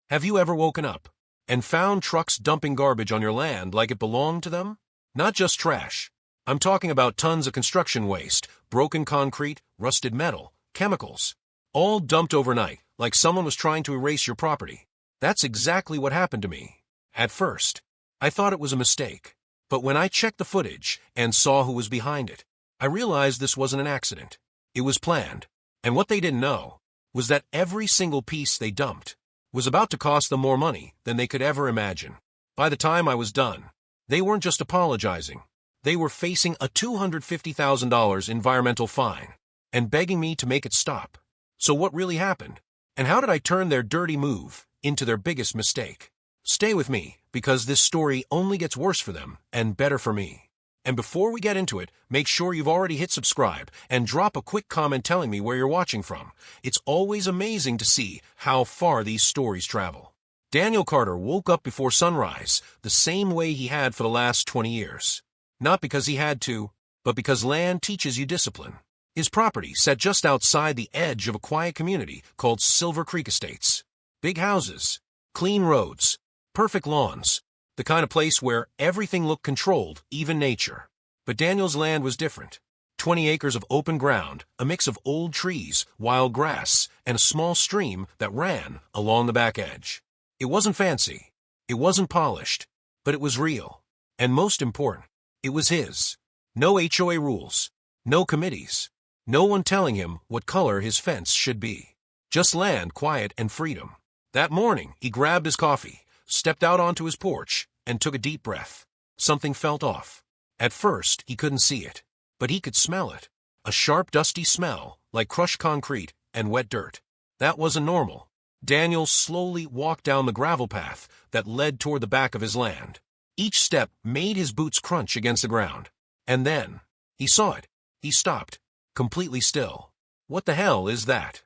Have you ever woken up and found trucks dumping garbage on your land like it belonged to them? Not just trash. I'm talking about tons of construction waste, broken concrete, rusted metal, chemicals, all dumped overnight like someone was trying to erase your property. That's exactly what happened to me. At first, I thought it was a mistake. But when I checked the footage and saw who was behind it, I realized this wasn't an accident. It was planned. And what they didn't know was that every single piece they dumped was about to cost them more money than they could ever imagine. By the time I was done, they weren't just apologizing. They were facing a $250,000 environmental fine and begging me to make it stop. So what really happened? And how did I turn their dirty move into their biggest mistake? Stay with me, because this story only gets worse for them and better for me. And before we get into it, make sure you've already hit subscribe and drop a quick comment telling me where you're watching from. It's always amazing to see how far these stories travel. Daniel Carter woke up before sunrise the same way he had for the last 20 years. Not because he had to, but because land teaches you discipline. His property sat just outside the edge of a quiet community called Silver Creek Estates. Big houses, clean roads, perfect lawns, the kind of place where everything looked controlled, even nature. But Daniel's land was different. 20 acres of open ground, a mix of old trees, wild grass, and a small stream that ran along the back edge. It wasn't fancy, it wasn't polished, but it was real. And most important, it was his. No HOA rules, no committees, no one telling him what color his fence should be. Just land, quiet, and freedom. That morning, he grabbed his coffee, stepped out onto his porch, and took a deep breath. Something felt off. At first, he couldn't see it, but he could smell it. A sharp, dusty smell, like crushed concrete and wet dirt. That wasn't normal. Daniel slowly walked down the gravel path that led toward the back of his land. Each step made his boots crunch against the ground. And then, he saw it. He stopped, completely still. What the hell is that?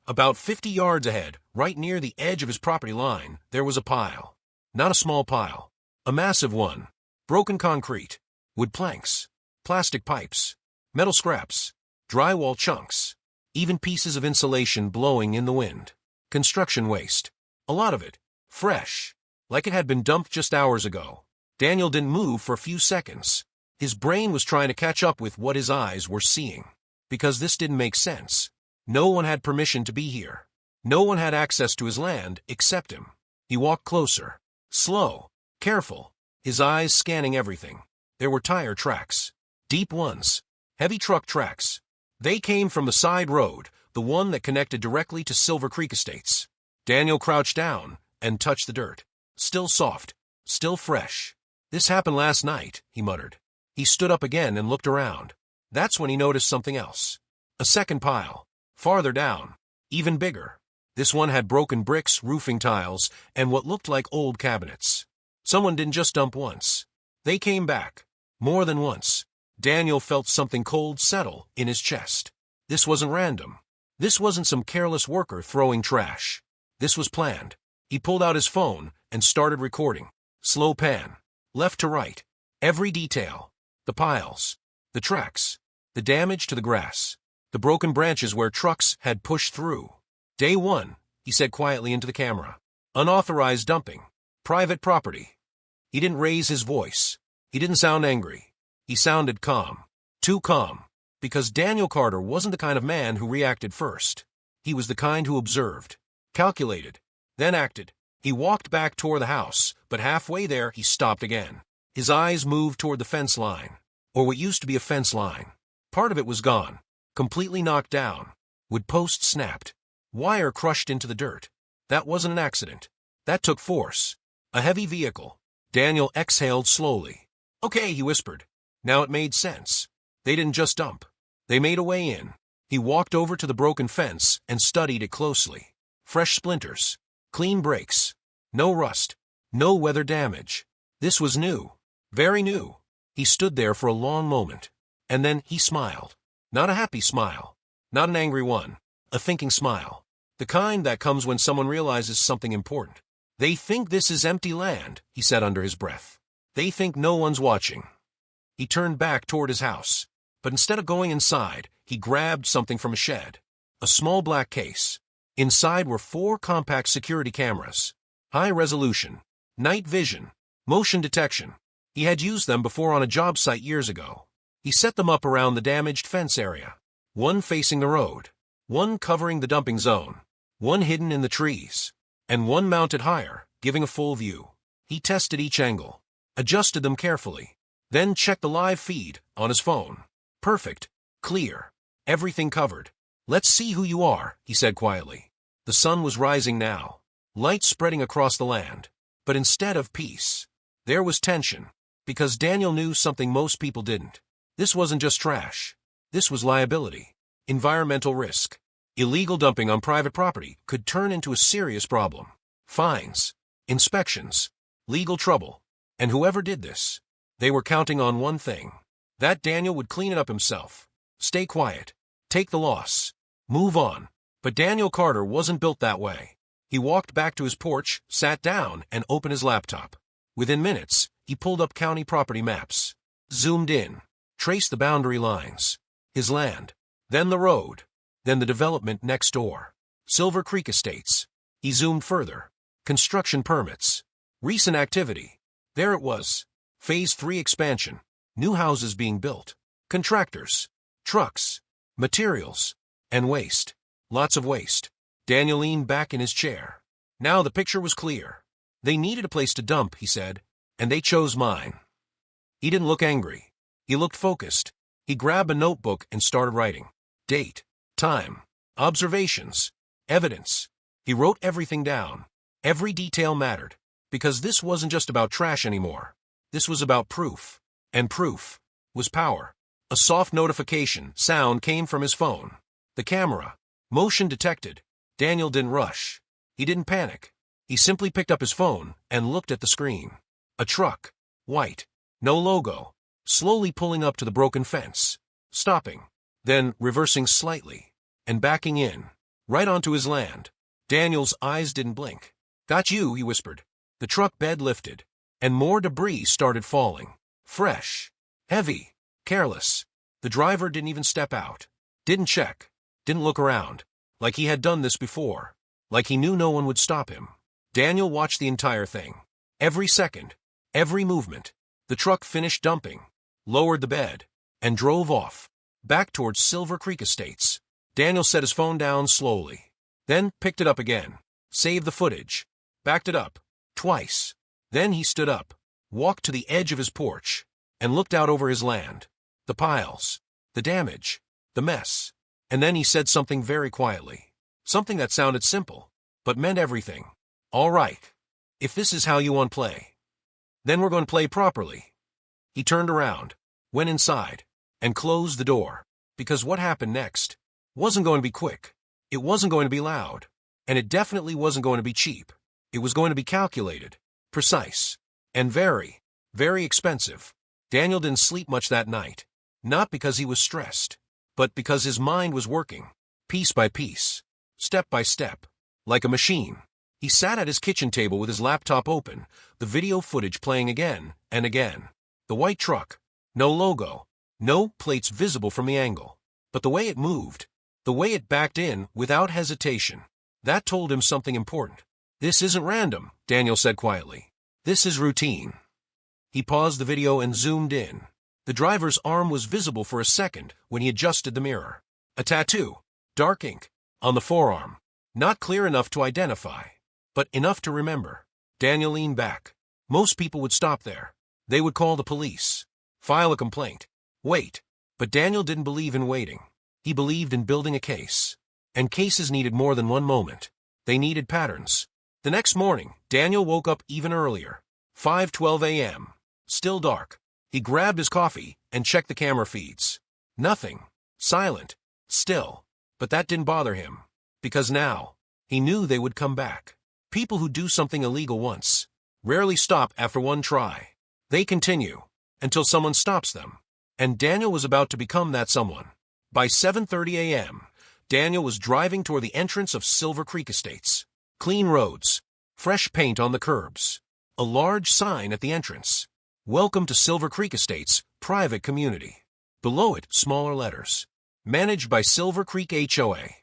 About 50 yards ahead, right near the edge of his property line, there was a pile. Not a small pile. A massive one. Broken concrete, wood planks, plastic pipes, metal scraps, drywall chunks, even pieces of insulation blowing in the wind. Construction waste. A lot of it. Fresh. Like it had been dumped just hours ago. Daniel didn't move for a few seconds. His brain was trying to catch up with what his eyes were seeing. Because this didn't make sense. No one had permission to be here. No one had access to his land except him. He walked closer. Slow. Careful. His eyes scanning everything. There were tire tracks. Deep ones. Heavy truck tracks. They came from the side road, the one that connected directly to Silver Creek Estates. Daniel crouched down and touched the dirt. Still soft. Still fresh. This happened last night, he muttered. He stood up again and looked around. That's when he noticed something else. A second pile. Farther down. Even bigger. This one had broken bricks, roofing tiles, and what looked like old cabinets. Someone didn't just dump once. They came back. More than once. Daniel felt something cold settle in his chest. This wasn't random. This wasn't some careless worker throwing trash. This was planned. He pulled out his phone and started recording. Slow pan. Left to right. Every detail. The piles. The tracks. The damage to the grass. The broken branches where trucks had pushed through. Day 1, he said quietly into the camera. Unauthorized dumping. Private property. He didn't raise his voice. He didn't sound angry. He sounded calm. Too calm. Because Daniel Carter wasn't the kind of man who reacted first. He was the kind who observed. Calculated. Then acted. He walked back toward the house, but halfway there he stopped again. His eyes moved toward the fence line. Or what used to be a fence line. Part of it was gone. Completely knocked down. Wood post snapped. Wire crushed into the dirt. That wasn't an accident. That took force. A heavy vehicle. Daniel exhaled slowly. Okay, he whispered. Now it made sense. They didn't just dump. They made a way in. He walked over to the broken fence and studied it closely. Fresh splinters. Clean breaks. No rust. No weather damage. This was new. Very new. He stood there for a long moment. And then he smiled. Not a happy smile. Not an angry one. A thinking smile. The kind that comes when someone realizes something important. They think this is empty land, he said under his breath. They think no one's watching. He turned back toward his house. But instead of going inside, he grabbed something from a shed. A small black case. Inside were 4 compact security cameras. High resolution, night vision, motion detection. He had used them before on a job site years ago. He set them up around the damaged fence area. One facing the road, one covering the dumping zone, one hidden in the trees, and one mounted higher, giving a full view. He tested each angle, adjusted them carefully, then checked the live feed on his phone. Perfect, clear, everything covered. "Let's see who you are," he said quietly. The sun was rising now, light spreading across the land. But instead of peace, there was tension, because Daniel knew something most people didn't. This wasn't just trash. This was liability, environmental risk. Illegal dumping on private property could turn into a serious problem. Fines, inspections, legal trouble. And whoever did this, they were counting on one thing: that Daniel would clean it up himself. Stay quiet, take the loss, move on. But Daniel Carter wasn't built that way. He walked back to his porch, sat down, and opened his laptop. Within minutes, he pulled up county property maps, zoomed in, traced the boundary lines. His land, then the road, then the development next door. Silver Creek Estates. He zoomed further. Construction permits. Recent activity. There it was. Phase 3 expansion. New houses being built. Contractors. Trucks. Materials. And waste. Lots of waste. Daniel leaned back in his chair. Now the picture was clear. They needed a place to dump, he said, and they chose mine. He didn't look angry. He looked focused. He grabbed a notebook and started writing. Date, time, observations, evidence. He wrote everything down. Every detail mattered, because this wasn't just about trash anymore. This was about proof. And proof was power. A soft notification sound came from his phone. The camera. Motion detected. Daniel didn't rush. He didn't panic. He simply picked up his phone and looked at the screen. A truck. White. No logo. Slowly pulling up to the broken fence. Stopping. Then reversing slightly. And backing in. Right onto his land. Daniel's eyes didn't blink. "Got you," he whispered. The truck bed lifted. And more debris started falling. Fresh. Heavy. Careless. The driver didn't even step out. Didn't check. Didn't look around. Like he had done this before. Like he knew no one would stop him. Daniel watched the entire thing. Every second. Every movement. The truck finished dumping. Lowered the bed. And drove off. Back towards Silver Creek Estates. Daniel set his phone down slowly. Then picked it up again. Saved the footage. Backed it up. Twice. Then he stood up. Walked to the edge of his porch. And looked out over his land. The piles. The damage. The mess. And then he said something very quietly. Something that sounded simple, but meant everything. "All right. If this is how you want to play, then we're going to play properly." He turned around, went inside, and closed the door. Because what happened next wasn't going to be quick. It wasn't going to be loud. And it definitely wasn't going to be cheap. It was going to be calculated, precise, and very, very expensive. Daniel didn't sleep much that night. Not because he was stressed, but because his mind was working, piece by piece, step by step, like a machine. He sat at his kitchen table with his laptop open, the video footage playing again and again. The white truck, no logo, no plates visible from the angle. But the way it moved, the way it backed in without hesitation, that told him something important. "This isn't random," Daniel said quietly. "This is routine." He paused the video and zoomed in. The driver's arm was visible for a second when he adjusted the mirror. A tattoo, dark ink, on the forearm. Not clear enough to identify, but enough to remember. Daniel leaned back. Most people would stop there. They would call the police, file a complaint, wait. But Daniel didn't believe in waiting. He believed in building a case. And cases needed more than one moment. They needed patterns. The next morning, Daniel woke up even earlier. 5:12 a.m. Still dark. He grabbed his coffee and checked the camera feeds. Nothing. Silent. Still. But that didn't bother him. Because now, he knew they would come back. People who do something illegal once rarely stop after one try. They continue until someone stops them. And Daniel was about to become that someone. By 7:30 a.m., Daniel was driving toward the entrance of Silver Creek Estates. Clean roads. Fresh paint on the curbs. A large sign at the entrance. "Welcome to Silver Creek Estates, private community." Below it, smaller letters. "Managed by Silver Creek HOA."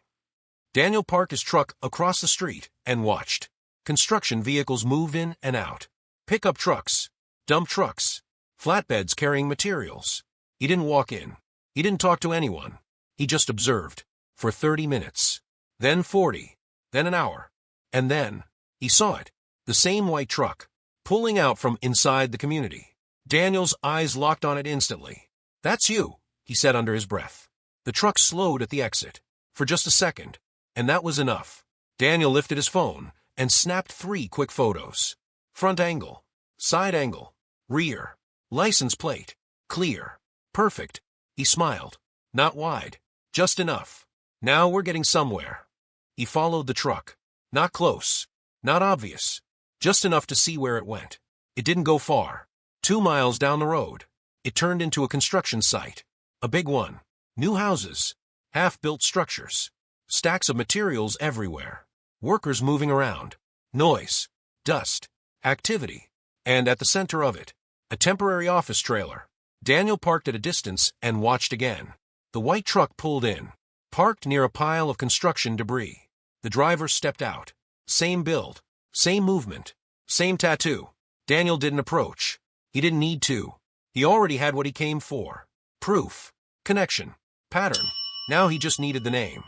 Daniel parked his truck across the street and watched. Construction vehicles moved in and out. Pickup trucks, dump trucks, flatbeds carrying materials. He didn't walk in. He didn't talk to anyone. He just observed. For 30 minutes. Then 40. Then an hour. And then, he saw it. The same white truck, pulling out from inside the community. Daniel's eyes locked on it instantly. "That's you," he said under his breath. The truck slowed at the exit. For just a second. And that was enough. Daniel lifted his phone and snapped 3 quick photos. Front angle, side angle, rear, license plate, clear, perfect. He smiled. Not wide, just enough. Now we're getting somewhere. He followed the truck. Not close, not obvious, just enough to see where it went. It didn't go far. 2 miles down the road, it turned into a construction site. A big one. New houses, half-built structures, stacks of materials everywhere, workers moving around, noise, dust, activity, and at the center of it, a temporary office trailer. Daniel parked at a distance and watched again. The white truck pulled in, parked near a pile of construction debris. The driver stepped out. Same build, same movement, same tattoo. Daniel didn't approach. He didn't need to. He already had what he came for. Proof, connection, pattern. Now he just needed the name.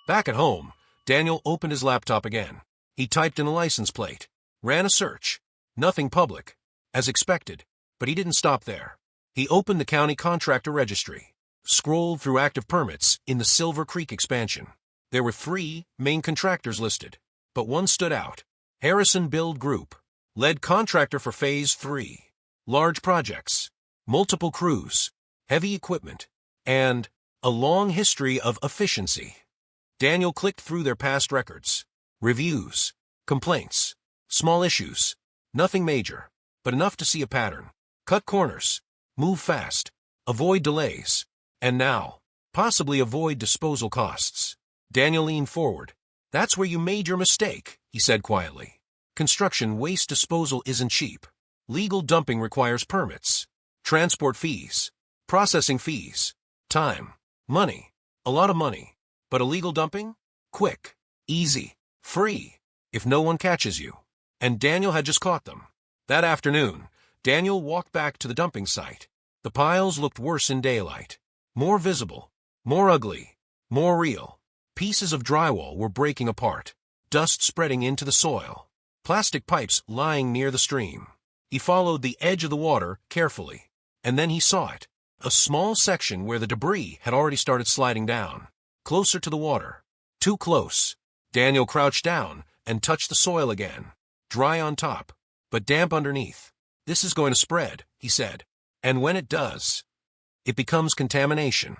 Back at home, Daniel opened his laptop again. He typed in a license plate, ran a search. Nothing public, as expected, but he didn't stop there. He opened the county contractor registry, scrolled through active permits in the Silver Creek expansion. There were 3 main contractors listed, but one stood out. Harrison Build Group, lead contractor for Phase 3. Large projects, multiple crews, heavy equipment, and a long history of efficiency. Daniel clicked through their past records, reviews, complaints, small issues, nothing major, but enough to see a pattern. Cut corners, move fast, avoid delays, and now, possibly avoid disposal costs. Daniel leaned forward. "That's where you made your mistake," he said quietly. "Construction waste disposal isn't cheap. Legal dumping requires permits, transport fees, processing fees, time, money, a lot of money. But illegal dumping? Quick, easy, free, if no one catches you." And Daniel had just caught them. That afternoon, Daniel walked back to the dumping site. The piles looked worse in daylight. More visible, more ugly, more real. Pieces of drywall were breaking apart, dust spreading into the soil, plastic pipes lying near the stream. He followed the edge of the water carefully, and then he saw it, a small section where the debris had already started sliding down, closer to the water. Too close. Daniel crouched down and touched the soil again, dry on top, but damp underneath. "This is going to spread," he said, "and when it does, it becomes contamination."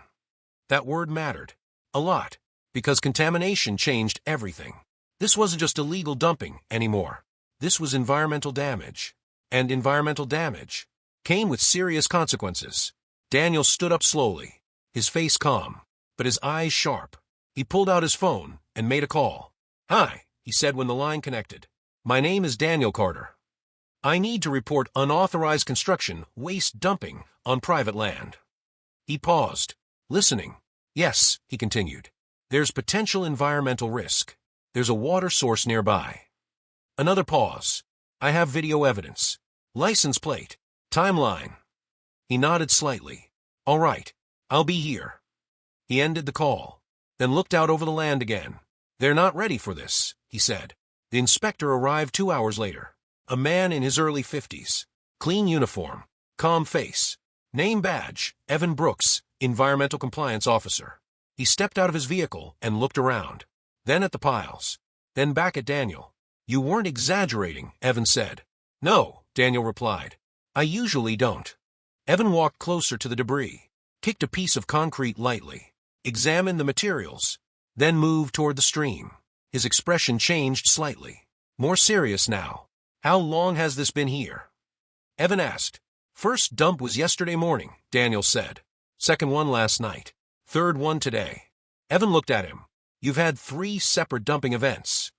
That word mattered a lot, because contamination changed everything. This wasn't just illegal dumping anymore. This was environmental damage. And environmental damage came with serious consequences. Daniel stood up slowly, his face calm, but his eyes sharp. He pulled out his phone and made a call. "Hi," he said when the line connected. "My name is Daniel Carter. I need to report unauthorized construction waste dumping on private land." He paused, listening. "Yes," he continued. "There's potential environmental risk. There's a water source nearby." Another pause. "I have video evidence. License plate. Timeline." He nodded slightly. "All right, I'll be here." He ended the call, then looked out over the land again. "They're not ready for this," he said. The inspector arrived 2 hours later. A man in his early 50s. Clean uniform. Calm face. Name badge, Evan Brooks, Environmental Compliance Officer. He stepped out of his vehicle and looked around. Then at the piles. Then back at Daniel. "You weren't exaggerating," Evan said. "No," Daniel replied. "I usually don't." Evan walked closer to the debris, kicked a piece of concrete lightly, examined the materials, then moved toward the stream. His expression changed slightly. More serious now. "How long has this been here?" Evan asked. "First dump was yesterday morning," Daniel said. "Second one last night. Third one today." Evan looked at him. "You've had 3 separate dumping events."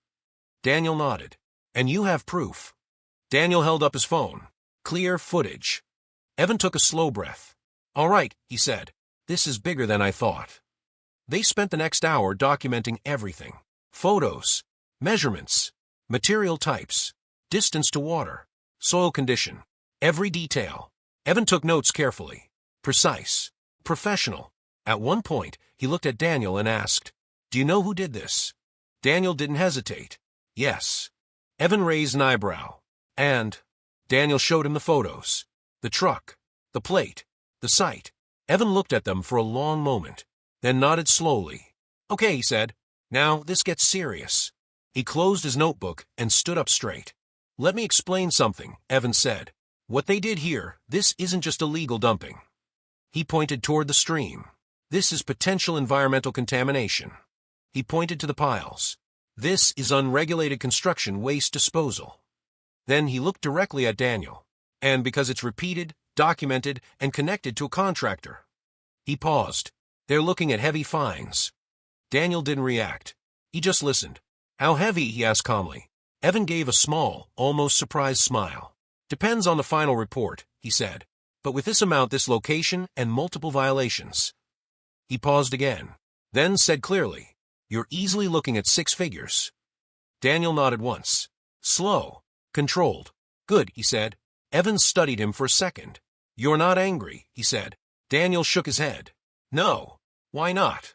Daniel nodded. "And you have proof." Daniel held up his phone. Clear footage. Evan took a slow breath. "All right," he said. "This is bigger than I thought." They spent the next hour documenting everything. Photos, measurements, material types, distance to water, soil condition, every detail. Evan took notes carefully. Precise, professional. At one point, he looked at Daniel and asked, "Do you know who did this?" Daniel didn't hesitate. "Yes." Evan raised an eyebrow. "And?" Daniel showed him the photos. The truck, the plate, the site. Evan looked at them for a long moment, then nodded slowly. "Okay," he said. "Now, this gets serious." He closed his notebook and stood up straight. "Let me explain something," Evan said. "What they did here, this isn't just illegal dumping." He pointed toward the stream. "This is potential environmental contamination." He pointed to the piles. "This is unregulated construction waste disposal." Then he looked directly at Daniel. "And because it's repeated, documented, and connected to a contractor." He paused. "They're looking at heavy fines." Daniel didn't react. He just listened. "How heavy?" he asked calmly. Evan gave a small, almost surprised smile. "Depends on the final report," he said. "But with this amount, this location, and multiple violations." He paused again, then said clearly, "You're easily looking at 6 figures." Daniel nodded once. "Slow, controlled." "Good," he said. Evan studied him for a second. "You're not angry," he said. Daniel shook his head. "No. Why not?"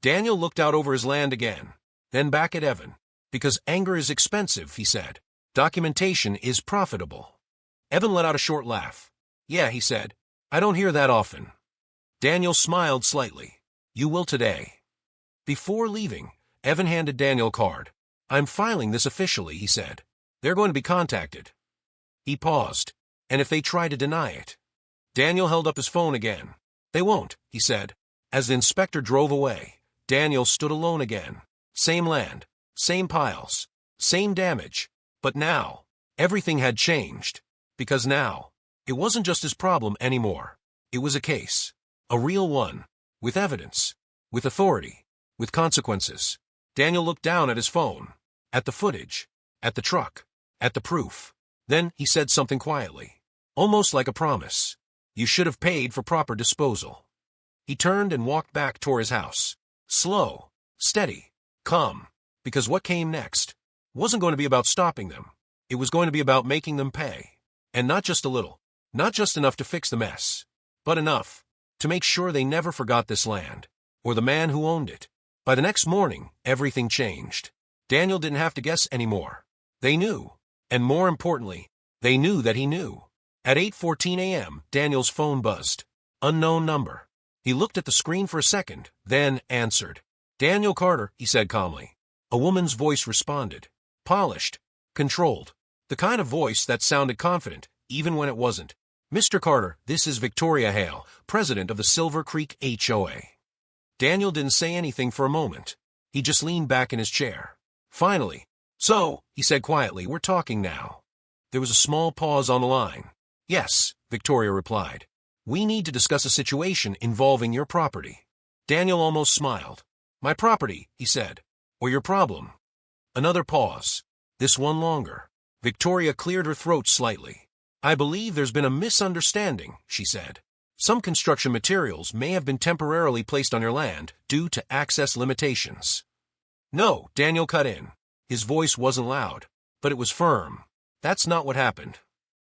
Daniel looked out over his land again, then back at Evan. "Because anger is expensive," he said. "Documentation is profitable." Evan let out a short laugh. "Yeah," he said. "I don't hear that often." Daniel smiled slightly. "You will today." Before leaving, Evan handed Daniel a card. "I'm filing this officially," he said. "They're going to be contacted." He paused. "And if they try to deny it?" Daniel held up his phone again. "They won't," he said. As the inspector drove away, Daniel stood alone again. Same land, same piles, same damage. But now, everything had changed. Because now, it wasn't just his problem anymore. It was a case. A real one. With evidence. With authority. With consequences. Daniel looked down at his phone. At the footage. At the truck. At the proof. Then he said something quietly. Almost like a promise. "You should have paid for proper disposal." He turned and walked back toward his house. Slow. Steady. Calm. Because what came next wasn't going to be about stopping them. It was going to be about making them pay. And not just a little. Not just enough to fix the mess. But enough to make sure they never forgot this land. Or the man who owned it. By the next morning, everything changed. Daniel didn't have to guess anymore. They knew. And more importantly, they knew that he knew. At 8:14 a.m., Daniel's phone buzzed. Unknown number. He looked at the screen for a second, then answered. "Daniel Carter," he said calmly. A woman's voice responded. Polished. Controlled. The kind of voice that sounded confident, even when it wasn't. "Mr. Carter, this is Victoria Hale, president of the Silver Creek HOA." Daniel didn't say anything for a moment. He just leaned back in his chair. Finally, "So," he said quietly, "we're talking now." There was a small pause on the line. "Yes," Victoria replied. "We need to discuss a situation involving your property." Daniel almost smiled. "My property," he said. "Or your problem." Another pause. This one longer. Victoria cleared her throat slightly. "I believe there's been a misunderstanding," she said. "Some construction materials may have been temporarily placed on your land due to access limitations." "No," Daniel cut in. His voice wasn't loud, but it was firm. "That's not what happened."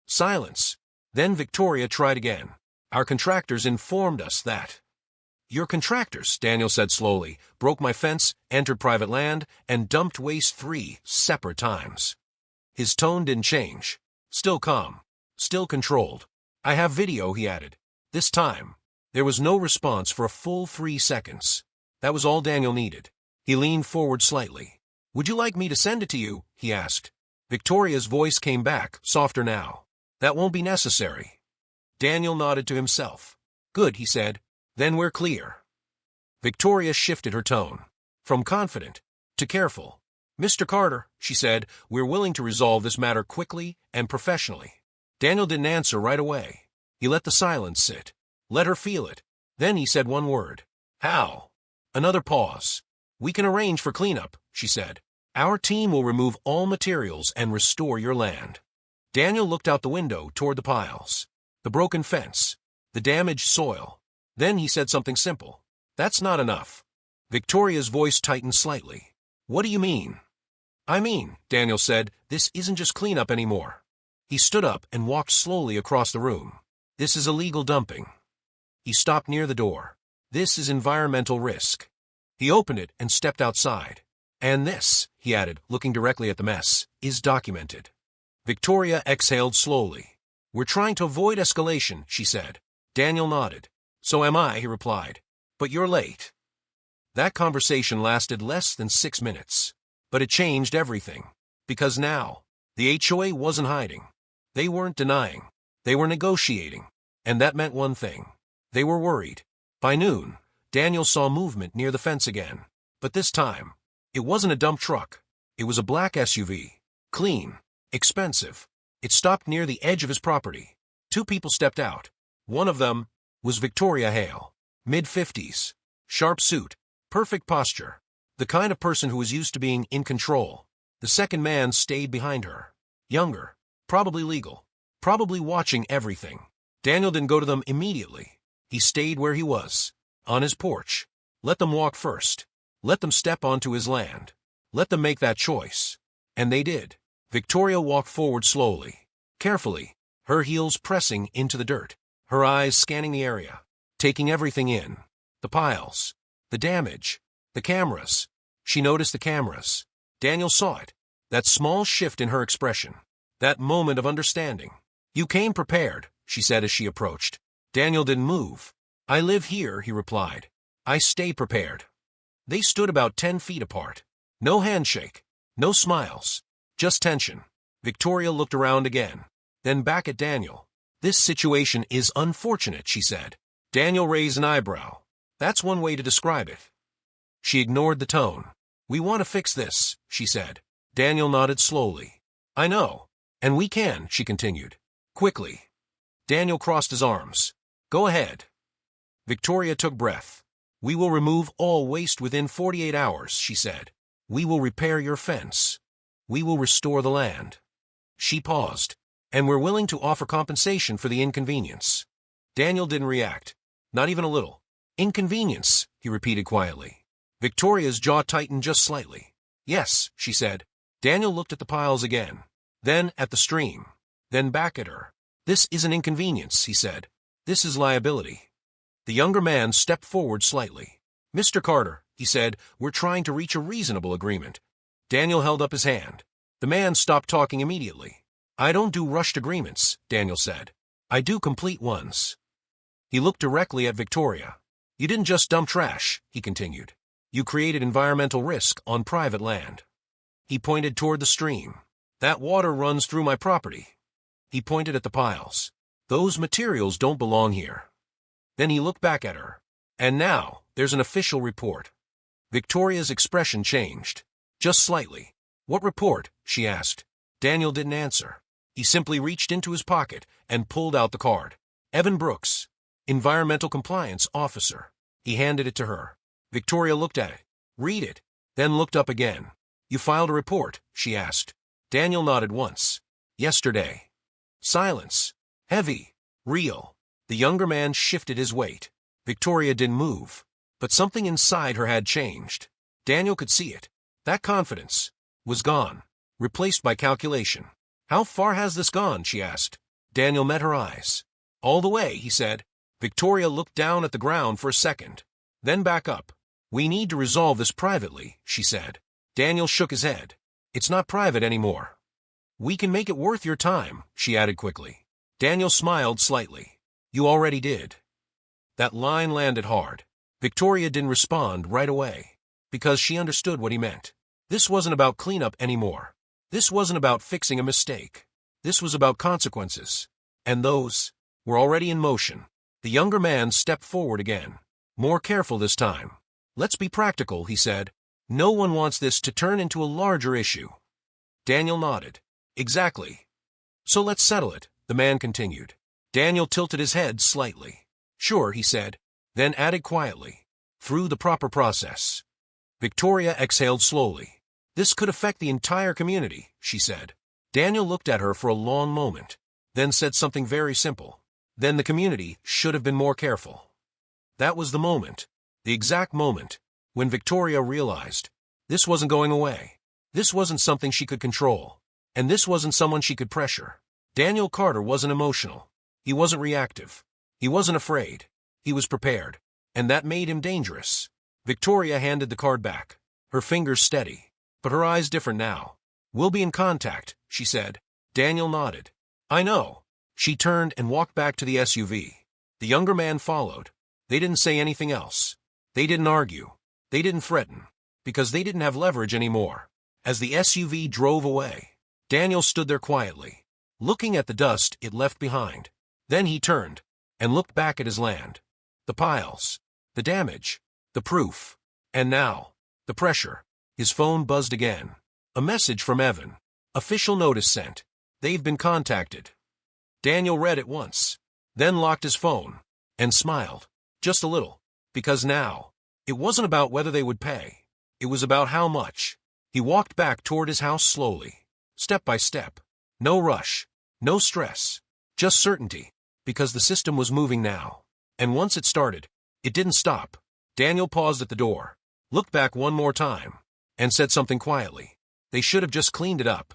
Silence. Then Victoria tried again. "Our contractors informed us that." "Your contractors," Daniel said slowly, "broke my fence, entered private land, and dumped waste 3 separate times." His tone didn't change. Still calm. Still controlled. "I have video," he added. This time, there was no response for a full 3 seconds. That was all Daniel needed. He leaned forward slightly. "Would you like me to send it to you?" he asked. Victoria's voice came back, softer now. "That won't be necessary." Daniel nodded to himself. "Good," he said. "Then we're clear." Victoria shifted her tone. From confident to careful. "Mr. Carter," she said, "we're willing to resolve this matter quickly and professionally." Daniel didn't answer right away. He let the silence sit. Let her feel it. Then he said one word. "How?" Another pause. "We can arrange for cleanup," she said. "Our team will remove all materials and restore your land." Daniel looked out the window toward the piles. The broken fence. The damaged soil. Then he said something simple. "That's not enough." Victoria's voice tightened slightly. What do you mean? I mean, Daniel said, this isn't just cleanup anymore. He stood up and walked slowly across the room. This is illegal dumping. He stopped near the door. This is environmental risk. He opened it and stepped outside. And this, he added, looking directly at the mess, is documented. Victoria exhaled slowly. We're trying to avoid escalation, she said. Daniel nodded. So am I, he replied. But you're late. That conversation lasted less than 6 minutes. But it changed everything. Because now, the HOA wasn't hiding. They weren't denying. They were negotiating. And that meant one thing. They were worried. By noon, Daniel saw movement near the fence again. But this time, it wasn't a dump truck. It was a black SUV. Clean. Expensive. It stopped near the edge of his property. 2 people stepped out. One of them was Victoria Hale. Mid-50s. Sharp suit. Perfect posture. The kind of person who was used to being in control. The second man stayed behind her. Younger. Probably legal. Probably watching everything. Daniel didn't go to them immediately. He stayed where he was. On his porch. Let them walk first. Let them step onto his land. Let them make that choice. And they did. Victoria walked forward slowly. Carefully. Her heels pressing into the dirt. Her eyes scanning the area. Taking everything in. The piles. The damage. The cameras. She noticed the cameras. Daniel saw it. That small shift in her expression. That moment of understanding. You came prepared, she said as she approached. Daniel didn't move. I live here, he replied. I stay prepared. They stood about 10 feet apart. No handshake. No smiles. Just tension. Victoria looked around again. Then back at Daniel. This situation is unfortunate, she said. Daniel raised an eyebrow. That's one way to describe it. She ignored the tone. We want to fix this, she said. Daniel nodded slowly. I know. And we can, she continued. Quickly. Daniel crossed his arms. Go ahead. Victoria took breath. We will remove all waste within 48 hours, she said. We will repair your fence. We will restore the land. She paused. And we're willing to offer compensation for the inconvenience. Daniel didn't react. Not even a little. Inconvenience, he repeated quietly. Victoria's jaw tightened just slightly. Yes, she said. Daniel looked at the piles again. Then at the stream. Then back at her. This is an inconvenience, he said. This is liability. The younger man stepped forward slightly. Mr. Carter, he said, we're trying to reach a reasonable agreement. Daniel held up his hand. The man stopped talking immediately. I don't do rushed agreements, Daniel said. I do complete ones. He looked directly at Victoria. You didn't just dump trash, he continued. You created environmental risk on private land. He pointed toward the stream. That water runs through my property. He pointed at the piles. Those materials don't belong here. Then he looked back at her. And now, there's an official report. Victoria's expression changed. Just slightly. What report? She asked. Daniel didn't answer. He simply reached into his pocket and pulled out the card. Evan Brooks, Environmental Compliance Officer. He handed it to her. Victoria looked at it. Read it. Then looked up again. You filed a report? She asked. Daniel nodded once. Yesterday. Silence. Heavy. Real. The younger man shifted his weight. Victoria didn't move. But something inside her had changed. Daniel could see it. That confidence was gone. Replaced by calculation. How far has this gone? She asked. Daniel met her eyes. All the way, he said. Victoria looked down at the ground for a second. Then back up. We need to resolve this privately, she said. Daniel shook his head. It's not private anymore. We can make it worth your time, she added quickly. Daniel smiled slightly. You already did. That line landed hard. Victoria didn't respond right away. Because she understood what he meant. This wasn't about cleanup anymore. This wasn't about fixing a mistake. This was about consequences. And those were already in motion. The younger man stepped forward again. More careful this time. Let's be practical, he said. No one wants this to turn into a larger issue. Daniel nodded. Exactly. So let's settle it, the man continued. Daniel tilted his head slightly. Sure, he said, then added quietly. Through the proper process. Victoria exhaled slowly. This could affect the entire community, she said. Daniel looked at her for a long moment, then said something very simple. Then the community should have been more careful. That was the moment, the exact moment, when Victoria realized This wasn't going away. This wasn't something she could control. And this wasn't someone she could pressure. Daniel Carter wasn't emotional. He wasn't reactive. He wasn't afraid. He was prepared. And that made him dangerous. Victoria handed the card back. Her fingers steady. But her eyes different now. "We'll be in contact," she said. Daniel nodded. "I know." She turned and walked back to the SUV. The younger man followed. They didn't say anything else. They didn't argue. They didn't threaten. Because they didn't have leverage anymore. As the SUV drove away, Daniel stood there quietly, looking at the dust it left behind. Then he turned and looked back at his land. The piles, the damage, the proof, and now, the pressure. His phone buzzed again. A message from Evan. Official notice sent. They've been contacted. Daniel read it once, then locked his phone, and smiled. Just a little. Because now, it wasn't about whether they would pay. It was about how much. He walked back toward his house slowly, step by step. No rush, no stress, just certainty, because the system was moving now. And once it started, it didn't stop. Daniel paused at the door, looked back one more time, and said something quietly. They should have just cleaned it up.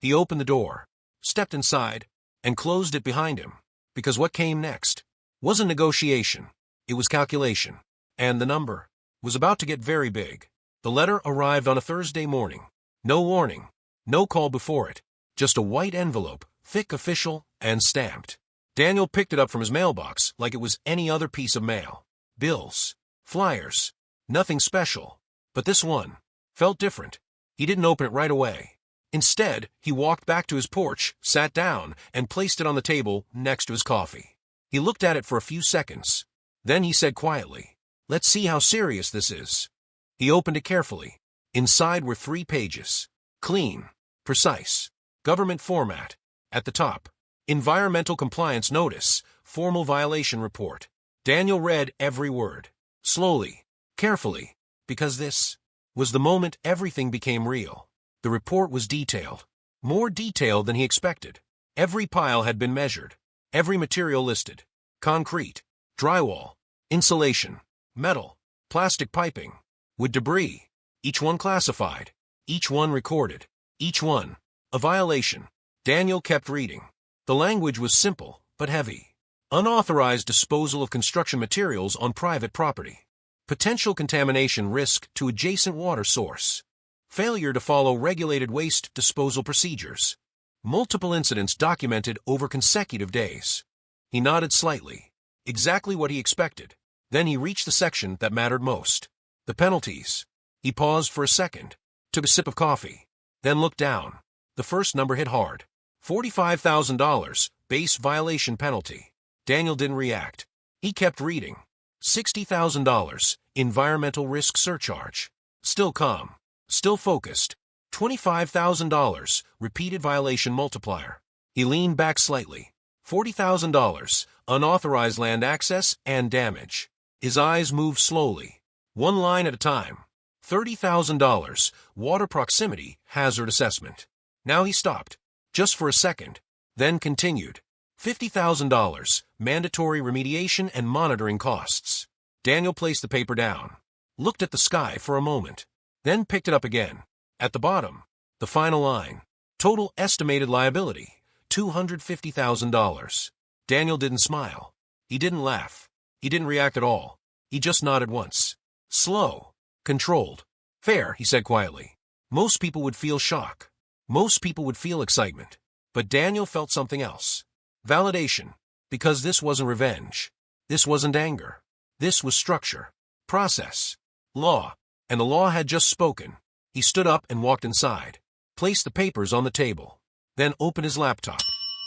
He opened the door, stepped inside, and closed it behind him, because what came next wasn't negotiation, it was calculation. And the number was about to get very big. The letter arrived on a Thursday morning. No warning, no call before it, just a white envelope, thick, official, and stamped. Daniel picked it up from his mailbox like it was any other piece of mail. Bills, flyers, nothing special. But this one felt different. He didn't open it right away. Instead, he walked back to his porch, sat down, and placed it on the table next to his coffee. He looked at it for a few seconds. Then he said quietly, "Let's see how serious this is." He opened it carefully. Inside were 3 pages. Clean, precise, government format. At the top, environmental compliance notice, formal violation report. Daniel read every word, slowly, carefully, because this was the moment everything became real. The report was detailed, more detailed than he expected. Every pile had been measured, every material listed. Concrete, drywall, insulation, metal, plastic piping, wood debris, each one classified, each one recorded, each one a violation. Daniel kept reading. The language was simple, but heavy. Unauthorized disposal of construction materials on private property. Potential contamination risk to adjacent water source. Failure to follow regulated waste disposal procedures. Multiple incidents documented over consecutive days. He nodded slightly. Exactly what he expected. Then he reached the section that mattered most. The penalties. He paused for a second, took a sip of coffee, then looked down. The first number hit hard. $45,000, base violation penalty. Daniel didn't react. He kept reading. $60,000, environmental risk surcharge. Still calm. Still focused. $25,000, repeated violation multiplier. He leaned back slightly. $40,000, unauthorized land access and damage. His eyes moved slowly, one line at a time. $30,000, water proximity hazard assessment. Now he stopped, just for a second, then continued. $50,000, mandatory remediation and monitoring costs. Daniel placed the paper down, looked at the sky for a moment, then picked it up again. At the bottom, the final line. Total estimated liability, $250,000. Daniel didn't smile. He didn't laugh. He didn't react at all. He just nodded once. Slow, controlled. Fair, he said quietly. Most people would feel shock. Most people would feel excitement. But Daniel felt something else. Validation. Because this wasn't revenge. This wasn't anger. This was structure. Process. Law. And the law had just spoken. He stood up and walked inside. Placed the papers on the table. Then opened his laptop.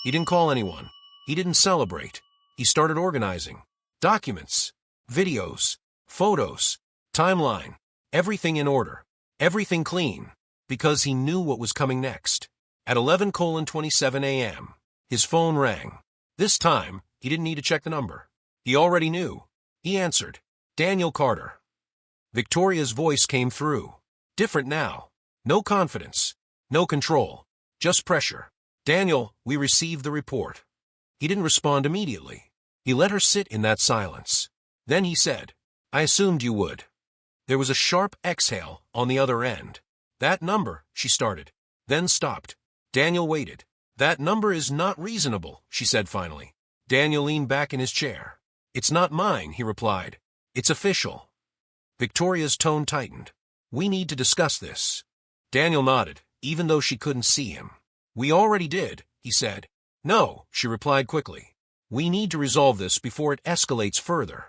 He didn't call anyone. He didn't celebrate. He started organizing. Documents. Videos. Photos. Timeline. Everything in order. Everything clean. Because he knew what was coming next. At 11:27 a.m., his phone rang. This time, he didn't need to check the number. He already knew. He answered. Daniel Carter. Victoria's voice came through. Different now. No confidence. No control. Just pressure. Daniel, we received the report. He didn't respond immediately. He let her sit in that silence. Then he said, I assumed you would. There was a sharp exhale on the other end. That number, she started, then stopped. Daniel waited. That number is not reasonable, she said finally. Daniel leaned back in his chair. It's not mine, he replied. It's official. Victoria's tone tightened. We need to discuss this. Daniel nodded, even though she couldn't see him. We already did, he said. No, she replied quickly. We need to resolve this before it escalates further.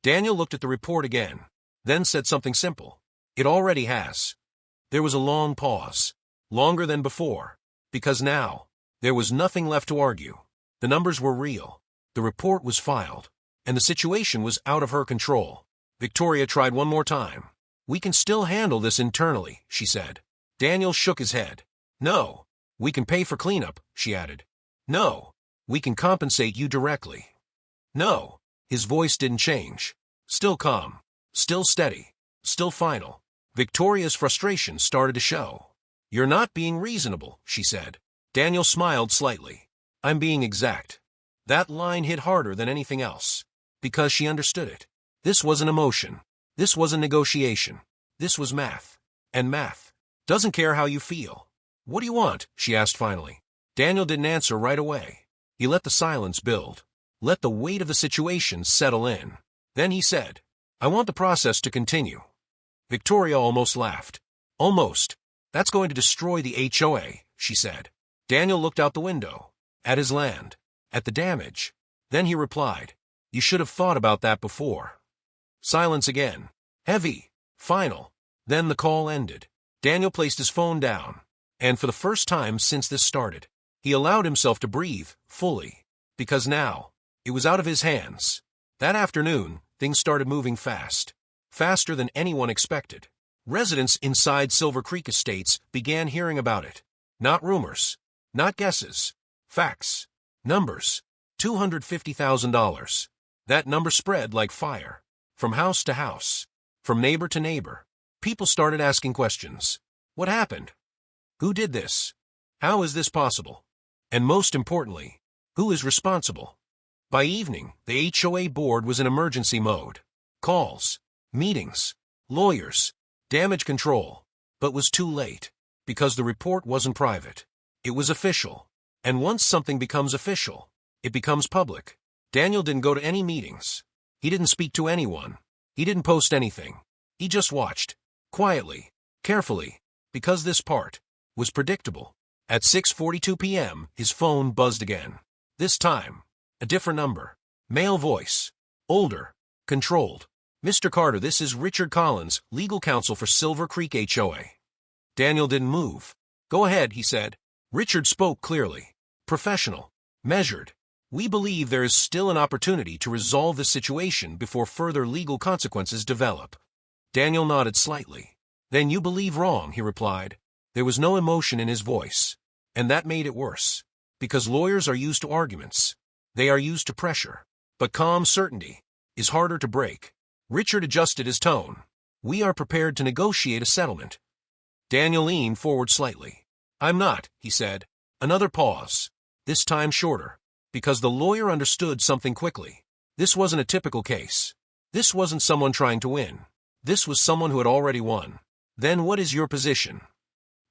Daniel looked at the report again, then said something simple. It already has. There was a long pause, longer than before, because now, there was nothing left to argue. The numbers were real, the report was filed, and the situation was out of her control. Victoria tried one more time. We can still handle this internally, she said. Daniel shook his head. No. We can pay for cleanup, she added. No. We can compensate you directly. No. His voice didn't change. Still calm. Still steady. Still final. Victoria's frustration started to show. You're not being reasonable, she said. Daniel smiled slightly. I'm being exact. That line hit harder than anything else. Because she understood it. This wasn't emotion. This wasn't negotiation. This was math. And math doesn't care how you feel. What do you want? She asked finally. Daniel didn't answer right away. He let the silence build. Let the weight of the situation settle in. Then he said, I want the process to continue. Victoria almost laughed. Almost. That's going to destroy the HOA, she said. Daniel looked out the window. At his land. At the damage. Then he replied, You should have thought about that before. Silence again. Heavy. Final. Then the call ended. Daniel placed his phone down. And for the first time since this started, he allowed himself to breathe, fully. Because now, it was out of his hands. That afternoon, things started moving fast. Faster than anyone expected. Residents inside Silver Creek Estates began hearing about it. Not rumors. Not guesses. Facts. Numbers. $250,000. That number spread like fire. From house to house. From neighbor to neighbor. People started asking questions. What happened? Who did this? How is this possible? And most importantly, who is responsible? By evening, the HOA board was in emergency mode. Calls, meetings, lawyers, damage control, but was too late, because the report wasn't private. It was official. And once something becomes official, it becomes public. Daniel didn't go to any meetings. He didn't speak to anyone. He didn't post anything. He just watched. Quietly. Carefully. Because this part was predictable. At 6:42 p.m., his phone buzzed again. This time, a different number. Male voice. Older. Controlled. Mr. Carter, this is Richard Collins, legal counsel for Silver Creek HOA. Daniel didn't move. Go ahead, he said. Richard spoke clearly. Professional. Measured. We believe there is still an opportunity to resolve the situation before further legal consequences develop. Daniel nodded slightly. Then you believe wrong, he replied. There was no emotion in his voice. And that made it worse. Because lawyers are used to arguments. They are used to pressure. But calm certainty is harder to break. Richard adjusted his tone. We are prepared to negotiate a settlement. Daniel leaned forward slightly. I'm not, he said. Another pause. This time shorter. Because the lawyer understood something quickly. This wasn't a typical case. This wasn't someone trying to win. This was someone who had already won. Then what is your position?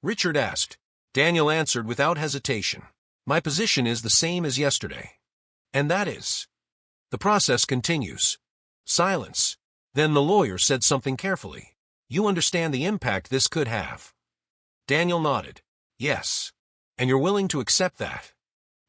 Richard asked. Daniel answered without hesitation. My position is the same as yesterday. And that is. The process continues. Silence. Then the lawyer said something carefully. You understand the impact this could have. Daniel nodded. Yes. And you're willing to accept that?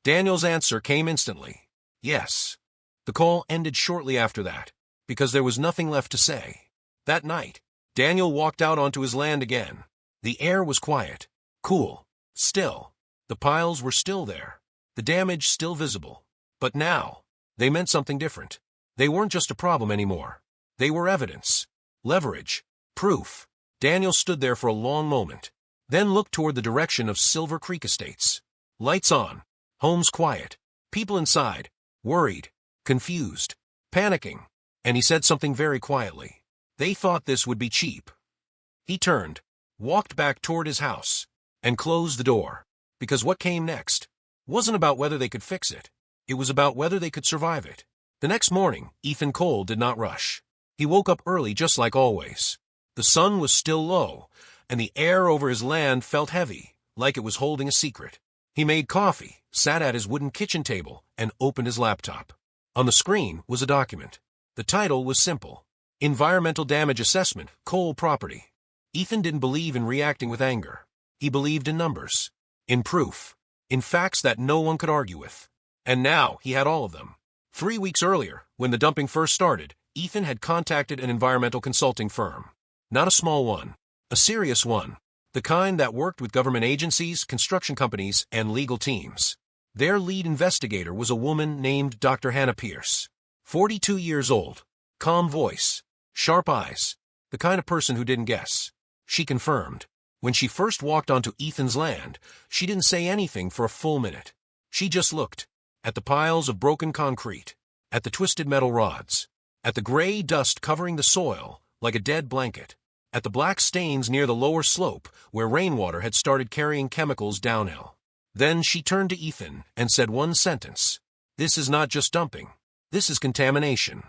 Daniel's answer came instantly. Yes. The call ended shortly after that, because there was nothing left to say. That night, Daniel walked out onto his land again. The air was quiet, cool, still. The piles were still there, the damage still visible. But now, they meant something different. They weren't just a problem anymore. They were evidence, leverage, proof. Daniel stood there for a long moment, then looked toward the direction of Silver Creek Estates. Lights on. Homes quiet. People inside. Worried. Confused. Panicking. And he said something very quietly. They thought this would be cheap. He turned, walked back toward his house, and closed the door. Because what came next wasn't about whether they could fix it. It was about whether they could survive it. The next morning, Ethan Cole did not rush. He woke up early just like always. The sun was still low, and the air over his land felt heavy, like it was holding a secret. He made coffee, sat at his wooden kitchen table, and opened his laptop. On the screen was a document. The title was simple: Environmental Damage Assessment, Coal Property. Ethan didn't believe in reacting with anger. He believed in numbers, in proof, in facts that no one could argue with. And now he had all of them. 3 weeks earlier, when the dumping first started, Ethan had contacted an environmental consulting firm. Not a small one, a serious one, the kind that worked with government agencies, construction companies, and legal teams. Their lead investigator was a woman named Dr. Hannah Pierce. 42 years old, calm voice, sharp eyes, the kind of person who didn't guess. She confirmed. When she first walked onto Ethan's land, she didn't say anything for a full minute. She just looked at the piles of broken concrete, at the twisted metal rods, at the gray dust covering the soil like a dead blanket, at the black stains near the lower slope where rainwater had started carrying chemicals downhill. Then she turned to Ethan and said one sentence: "This is not just dumping. This is contamination."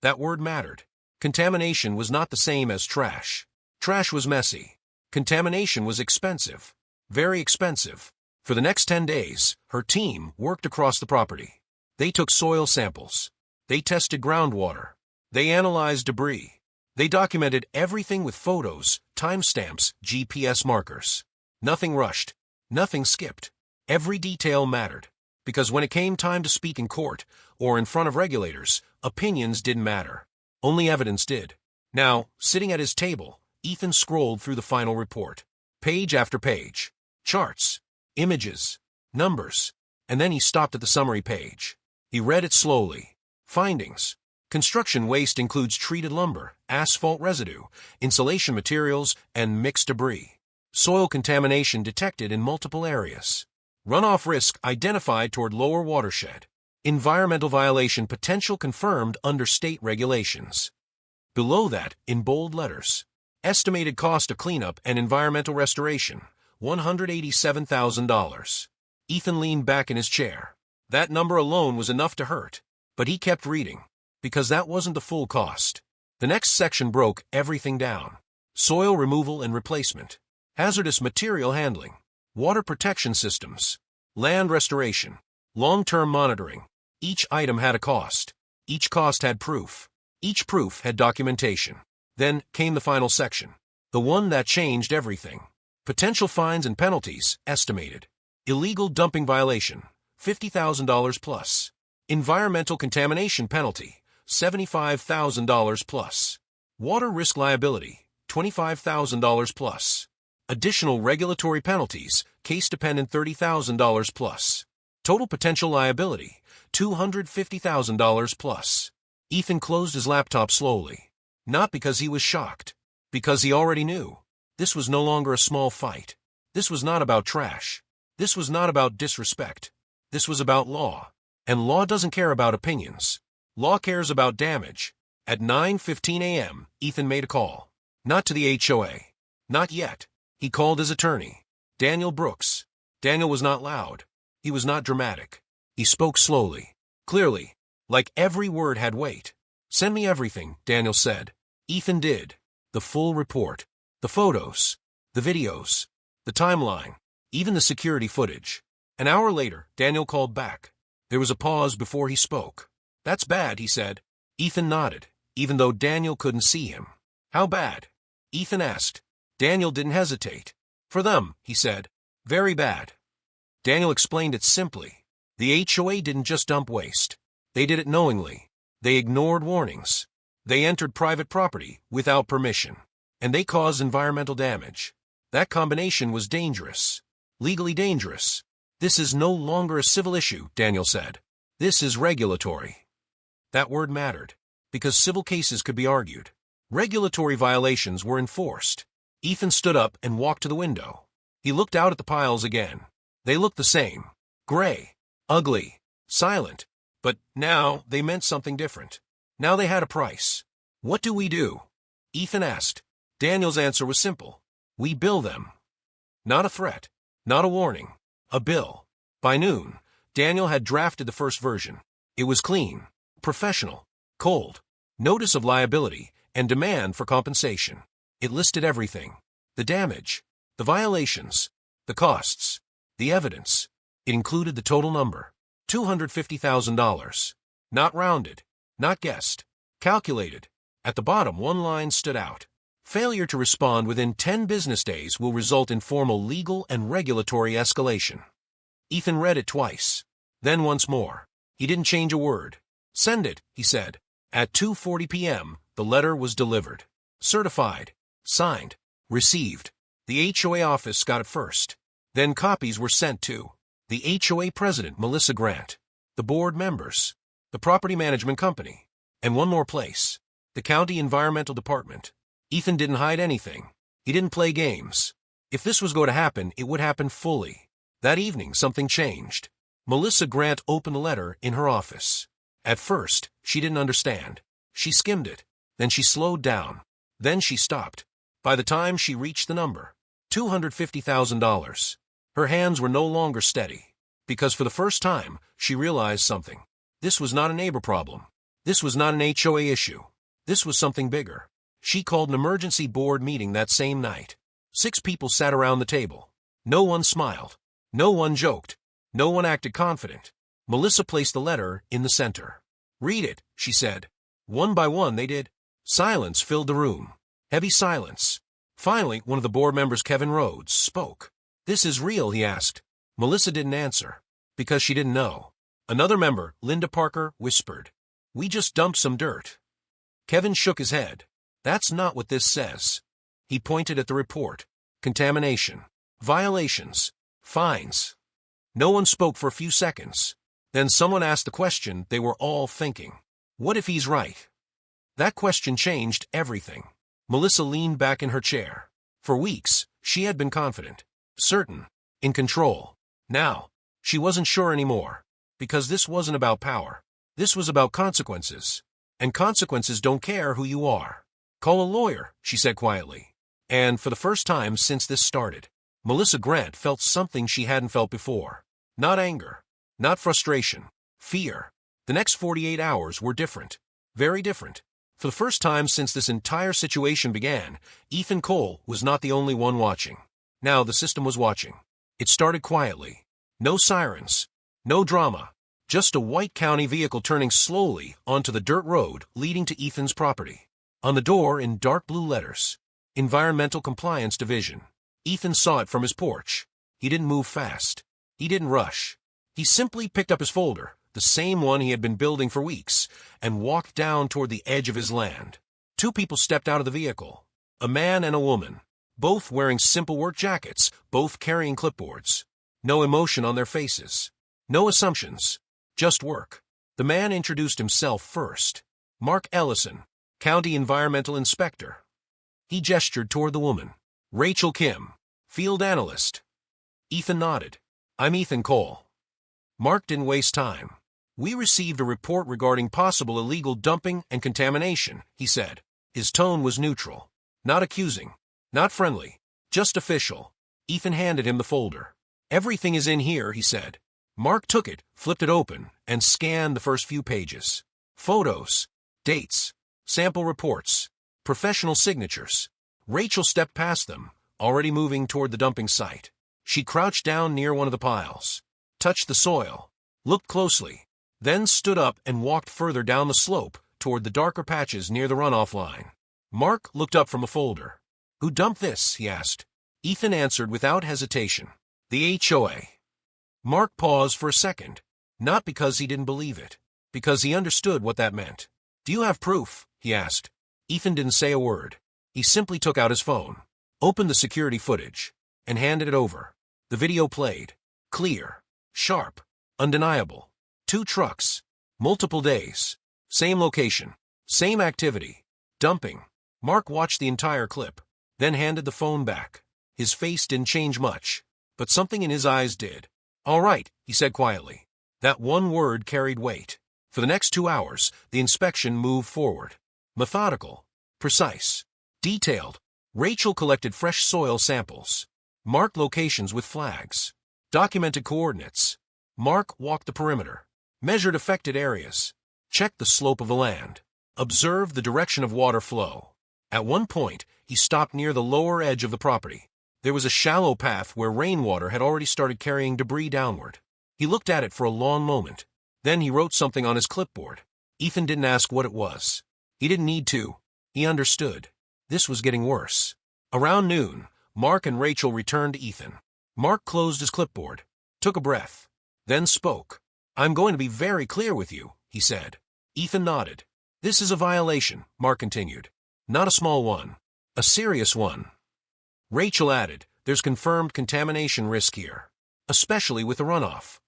That word mattered. Contamination was not the same as trash. Trash was messy. Contamination was expensive. Very expensive. For the next 10 days, her team worked across the property. They took soil samples. They tested groundwater. They analyzed debris. They documented everything with photos, timestamps, GPS markers. Nothing rushed. Nothing skipped. Every detail mattered. Because when it came time to speak in court, or in front of regulators, opinions didn't matter. Only evidence did. Now, sitting at his table, Ethan scrolled through the final report. Page after page. Charts. Images. Numbers. And then he stopped at the summary page. He read it slowly. Findings. Construction waste includes treated lumber, asphalt residue, insulation materials, and mixed debris. Soil contamination detected in multiple areas. Runoff risk identified toward lower watershed. Environmental violation potential confirmed under state regulations. Below that, in bold letters, estimated cost of cleanup and environmental restoration, $187,000. Ethan leaned back in his chair. That number alone was enough to hurt, but he kept reading, because that wasn't the full cost. The next section broke everything down. Soil removal and replacement, hazardous material handling, water protection systems, land restoration, long-term monitoring. Each item had a cost. Each cost had proof. Each proof had documentation. Then came the final section, the one that changed everything. Potential fines and penalties estimated. Illegal dumping violation, $50,000 plus. Environmental contamination penalty, $75,000 plus. Water risk liability, $25,000 plus. Additional regulatory penalties, case-dependent $30,000 plus. Total potential liability, $250,000 plus. Ethan closed his laptop slowly. Not because he was shocked. Because he already knew. This was no longer a small fight. This was not about trash. This was not about disrespect. This was about law. And law doesn't care about opinions. Law cares about damage. At 9:15 a.m., Ethan made a call. Not to the HOA. Not yet. He called his attorney, Daniel Brooks. Daniel was not loud. He was not dramatic. He spoke slowly, clearly, like every word had weight. "Send me everything," Daniel said. Ethan did. The full report. The photos. The videos. The timeline. Even the security footage. An hour later, Daniel called back. There was a pause before he spoke. "That's bad," he said. Ethan nodded, even though Daniel couldn't see him. "How bad?" Ethan asked. Daniel didn't hesitate. "For them," he said. "Very bad." Daniel explained it simply. The HOA didn't just dump waste. They did it knowingly. They ignored warnings. They entered private property without permission. And they caused environmental damage. That combination was dangerous. Legally dangerous. "This is no longer a civil issue," Daniel said. "This is regulatory." That word mattered, because civil cases could be argued. Regulatory violations were enforced. Ethan stood up and walked to the window. He looked out at the piles again. They looked the same. Gray. Ugly. Silent. But now they meant something different. Now they had a price. "What do we do?" Ethan asked. Daniel's answer was simple. "We bill them." Not a threat. Not a warning. A bill. By noon, Daniel had drafted the first version. It was clean, professional, cold, notice of liability, and demand for compensation. It listed everything. The damage, the violations, the costs, the evidence. It included the total number. $250,000. Not rounded, not guessed, calculated. At the bottom, one line stood out. Failure to respond within 10 business days will result in formal legal and regulatory escalation. Ethan read it twice. Then once more. He didn't change a word. Send it, he said. At 2:40 p.m., the letter was delivered. Certified. Signed. Received. The HOA office got it first. Then copies were sent to the HOA president, Melissa Grant, the board members, the property management company, and one more place, the county environmental department. Ethan didn't hide anything. He didn't play games. If this was going to happen, it would happen fully. That evening, something changed. Melissa Grant opened the letter in her office. At first, she didn't understand. She skimmed it. Then she slowed down. Then she stopped. By the time she reached the number, $250,000, her hands were no longer steady. Because for the first time, she realized something. This was not a neighbor problem. This was not an HOA issue. This was something bigger. She called an emergency board meeting that same night. 6 people sat around the table. No one smiled. No one joked. No one acted confident. Melissa placed the letter in the center. Read it, she said. One by one they did. Silence filled the room. Heavy silence. Finally, one of the board members, Kevin Rhodes, spoke. This is real, he asked. Melissa didn't answer, because she didn't know. Another member, Linda Parker, whispered. We just dumped some dirt. Kevin shook his head. That's not what this says. He pointed at the report. Contamination. Violations. Fines. No one spoke for a few seconds. Then someone asked the question they were all thinking. What if he's right? That question changed everything. Melissa leaned back in her chair. For weeks, she had been confident, certain, in control. Now, she wasn't sure anymore. Because this wasn't about power. This was about consequences. And consequences don't care who you are. Call a lawyer, she said quietly. And for the first time since this started, Melissa Grant felt something she hadn't felt before. Not anger. Not frustration. Fear. The next 48 hours were different. Very different. For the first time since this entire situation began, Ethan Cole was not the only one watching. Now the system was watching. It started quietly. No sirens. No drama. Just a white county vehicle turning slowly onto the dirt road leading to Ethan's property. On the door in dark blue letters, Environmental Compliance Division. Ethan saw it from his porch. He didn't move fast. He didn't rush. He simply picked up his folder, the same one he had been building for weeks, and walked down toward the edge of his land. 2 people stepped out of the vehicle. A man and a woman. Both wearing simple work jackets, both carrying clipboards. No emotion on their faces. No assumptions. Just work. The man introduced himself first. Mark Ellison, County Environmental Inspector. He gestured toward the woman. Rachel Kim, Field Analyst. Ethan nodded. I'm Ethan Cole. Mark didn't waste time. We received a report regarding possible illegal dumping and contamination, he said. His tone was neutral. Not accusing. Not friendly. Just official. Ethan handed him the folder. Everything is in here, he said. Mark took it, flipped it open, and scanned the first few pages. Photos. Dates. Sample reports. Professional signatures. Rachel stepped past them, already moving toward the dumping site. She crouched down near one of the piles, touched the soil, looked closely, then stood up and walked further down the slope toward the darker patches near the runoff line. Mark looked up from a folder. Who dumped this? He asked. Ethan answered without hesitation. The HOA. Mark paused for a second, not because he didn't believe it, because he understood what that meant. Do you have proof? He asked. Ethan didn't say a word. He simply took out his phone, opened the security footage, and handed it over. The video played. Clear. Sharp. Undeniable. 2 trucks. Multiple days. Same location. Same activity. Dumping. Mark watched the entire clip, then handed the phone back. His face didn't change much, but something in his eyes did. All right, he said quietly. That one word carried weight. For the next 2 hours, the inspection moved forward. Methodical. Precise. Detailed. Rachel collected fresh soil samples. Marked locations with flags. Documented coordinates. Mark walked the perimeter. Measured affected areas. Checked the slope of the land. Observed the direction of water flow. At one point, he stopped near the lower edge of the property. There was a shallow path where rainwater had already started carrying debris downward. He looked at it for a long moment. Then he wrote something on his clipboard. Ethan didn't ask what it was. He didn't need to. He understood. This was getting worse. Around noon, Mark and Rachel returned to Ethan. Mark closed his clipboard, took a breath, then spoke. "I'm going to be very clear with you," he said. Ethan nodded. "This is a violation," Mark continued. "Not a small one. A serious one." Rachel added, "There's confirmed contamination risk here, especially with the runoff."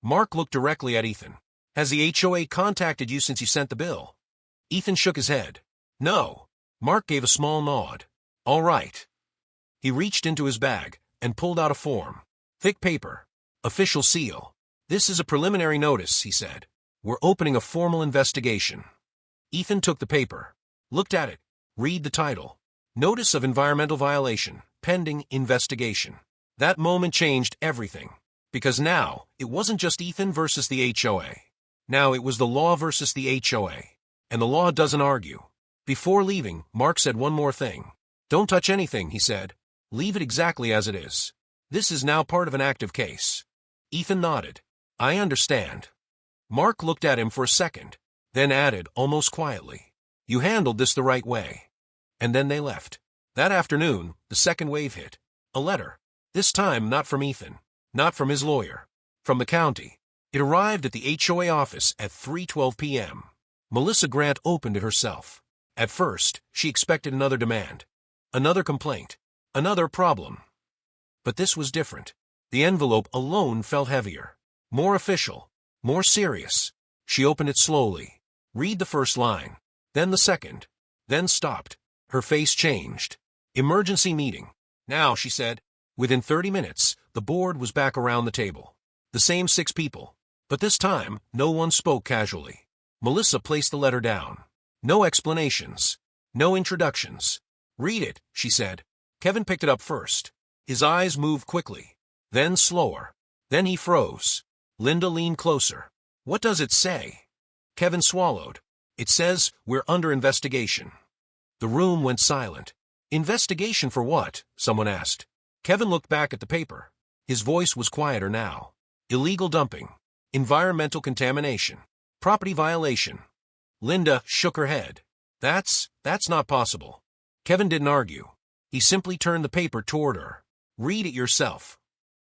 Mark looked directly at Ethan. "Has the HOA contacted you since you sent the bill?" Ethan shook his head. "No." Mark gave a small nod. "All right." He reached into his bag and pulled out a form. Thick paper. Official seal. "This is a preliminary notice," he said. "We're opening a formal investigation." Ethan took the paper. Looked at it. Read the title. Notice of Environmental Violation, Pending Investigation. That moment changed everything. Because now, it wasn't just Ethan versus the HOA. Now it was the law versus the HOA. And the law doesn't argue. Before leaving, Mark said one more thing. "Don't touch anything," he said. "Leave it exactly as it is. This is now part of an active case." Ethan nodded. "I understand." Mark looked at him for a second, then added almost quietly, "You handled this the right way." And then they left. That afternoon, the second wave hit. A letter. This time not from Ethan. Not from his lawyer. From the county. It arrived at the HOA office at 3:12 p.m. Melissa Grant opened it herself. At first, she expected another demand. Another complaint. Another problem. But this was different. The envelope alone felt heavier. More official. More serious. She opened it slowly. Read the first line. Then the second. Then stopped. Her face changed. "Emergency meeting." "Now," she said. Within 30 minutes, the board was back around the table. The same 6 people. But this time, no one spoke casually. Melissa placed the letter down. No explanations. No introductions. "Read it," she said. Kevin picked it up first. His eyes moved quickly. Then slower. Then he froze. Linda leaned closer. "What does it say?" Kevin swallowed. "It says, we're under investigation." The room went silent. "Investigation for what?" someone asked. Kevin looked back at the paper. His voice was quieter now. "Illegal dumping. Environmental contamination. Property violation." Linda shook her head. That's not possible." Kevin didn't argue. He simply turned the paper toward her. "Read it yourself."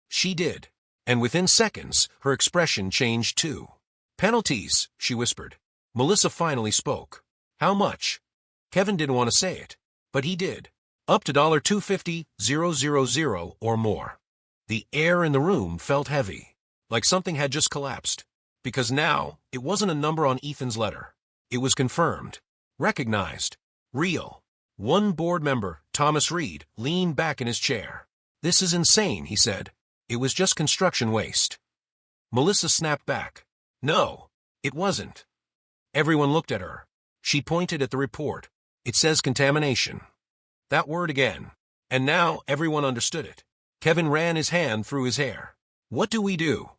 She did. And within seconds, her expression changed too. "Penalties," she whispered. Melissa finally spoke. "How much?" Kevin didn't want to say it, but he did. "Up to $250,000 or more." The air in the room felt heavy, like something had just collapsed. Because now, it wasn't a number on Ethan's letter. It was confirmed. Recognized. Real. One board member, Thomas Reed, leaned back in his chair. "This is insane," he said. "It was just construction waste." Melissa snapped back. "No, it wasn't." Everyone looked at her. She pointed at the report. "It says contamination." That word again. And now everyone understood it. Kevin ran his hand through his hair. "What do we do?"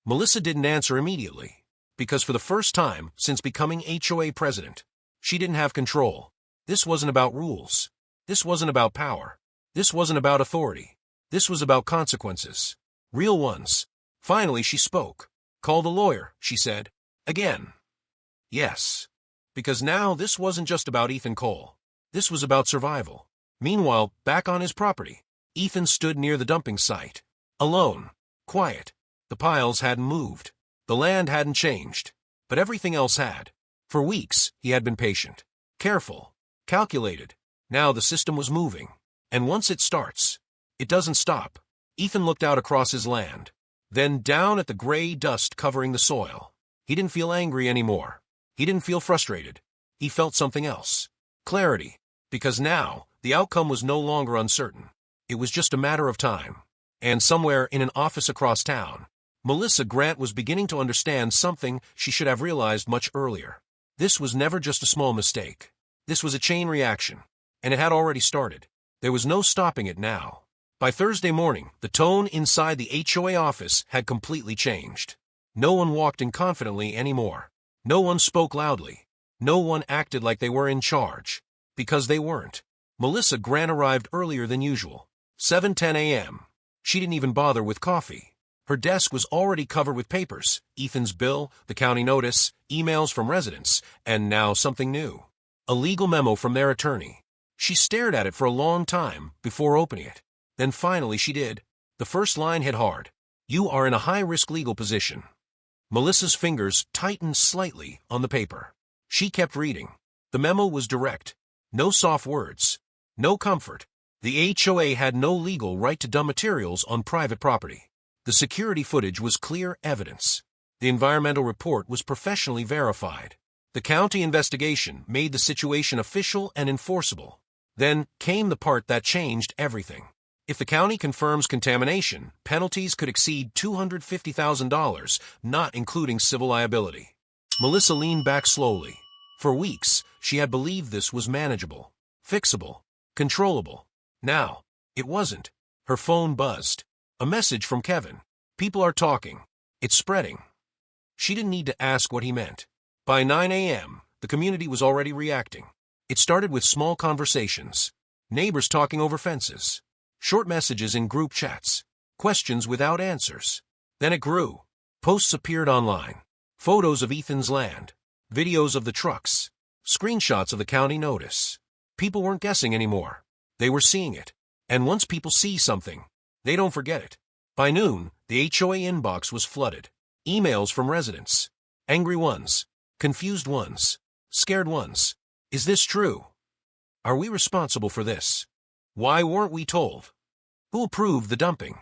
Melissa didn't answer immediately. Because for the first time since becoming HOA president, she didn't have control. This wasn't about rules. This wasn't about power. This wasn't about authority. This was about consequences. Real ones. Finally she spoke. "Call the lawyer," she said. Again. Yes. Because now this wasn't just about Ethan Cole. This was about survival. Meanwhile, back on his property, Ethan stood near the dumping site. Alone. Quiet. The piles hadn't moved. The land hadn't changed. But everything else had. For weeks, he had been patient. Careful. Calculated. Now the system was moving. And once it starts, it doesn't stop. Ethan looked out across his land. Then down at the gray dust covering the soil. He didn't feel angry anymore. He didn't feel frustrated. He felt something else. Clarity. Because now, the outcome was no longer uncertain. It was just a matter of time. And somewhere in an office across town, Melissa Grant was beginning to understand something she should have realized much earlier. This was never just a small mistake. This was a chain reaction. And it had already started. There was no stopping it now. By Thursday morning, the tone inside the HOA office had completely changed. No one walked in confidently anymore. No one spoke loudly. No one acted like they were in charge. Because they weren't. Melissa Grant arrived earlier than usual. 7:10 a.m. She didn't even bother with coffee. Her desk was already covered with papers, Ethan's bill, the county notice, emails from residents, and now something new. A legal memo from their attorney. She stared at it for a long time before opening it. Then finally she did. The first line hit hard. You are in a high-risk legal position. Melissa's fingers tightened slightly on the paper. She kept reading. The memo was direct. No soft words. No comfort. The HOA had no legal right to dump materials on private property. The security footage was clear evidence. The environmental report was professionally verified. The county investigation made the situation official and enforceable. Then came the part that changed everything. If the county confirms contamination, penalties could exceed $250,000, not including civil liability. Melissa leaned back slowly. For weeks, she had believed this was manageable, fixable, controllable. Now, it wasn't. Her phone buzzed. A message from Kevin. People are talking. It's spreading. She didn't need to ask what he meant. By 9 a.m., the community was already reacting. It started with small conversations. Neighbors talking over fences. Short messages in group chats. Questions without answers. Then it grew. Posts appeared online. Photos of Ethan's land. Videos of the trucks. Screenshots of the county notice. People weren't guessing anymore. They were seeing it. And once people see something, they don't forget it. By noon, the HOA inbox was flooded. Emails from residents. Angry ones. Confused ones. Scared ones. Is this true? Are we responsible for this? Why weren't we told? Who approved the dumping?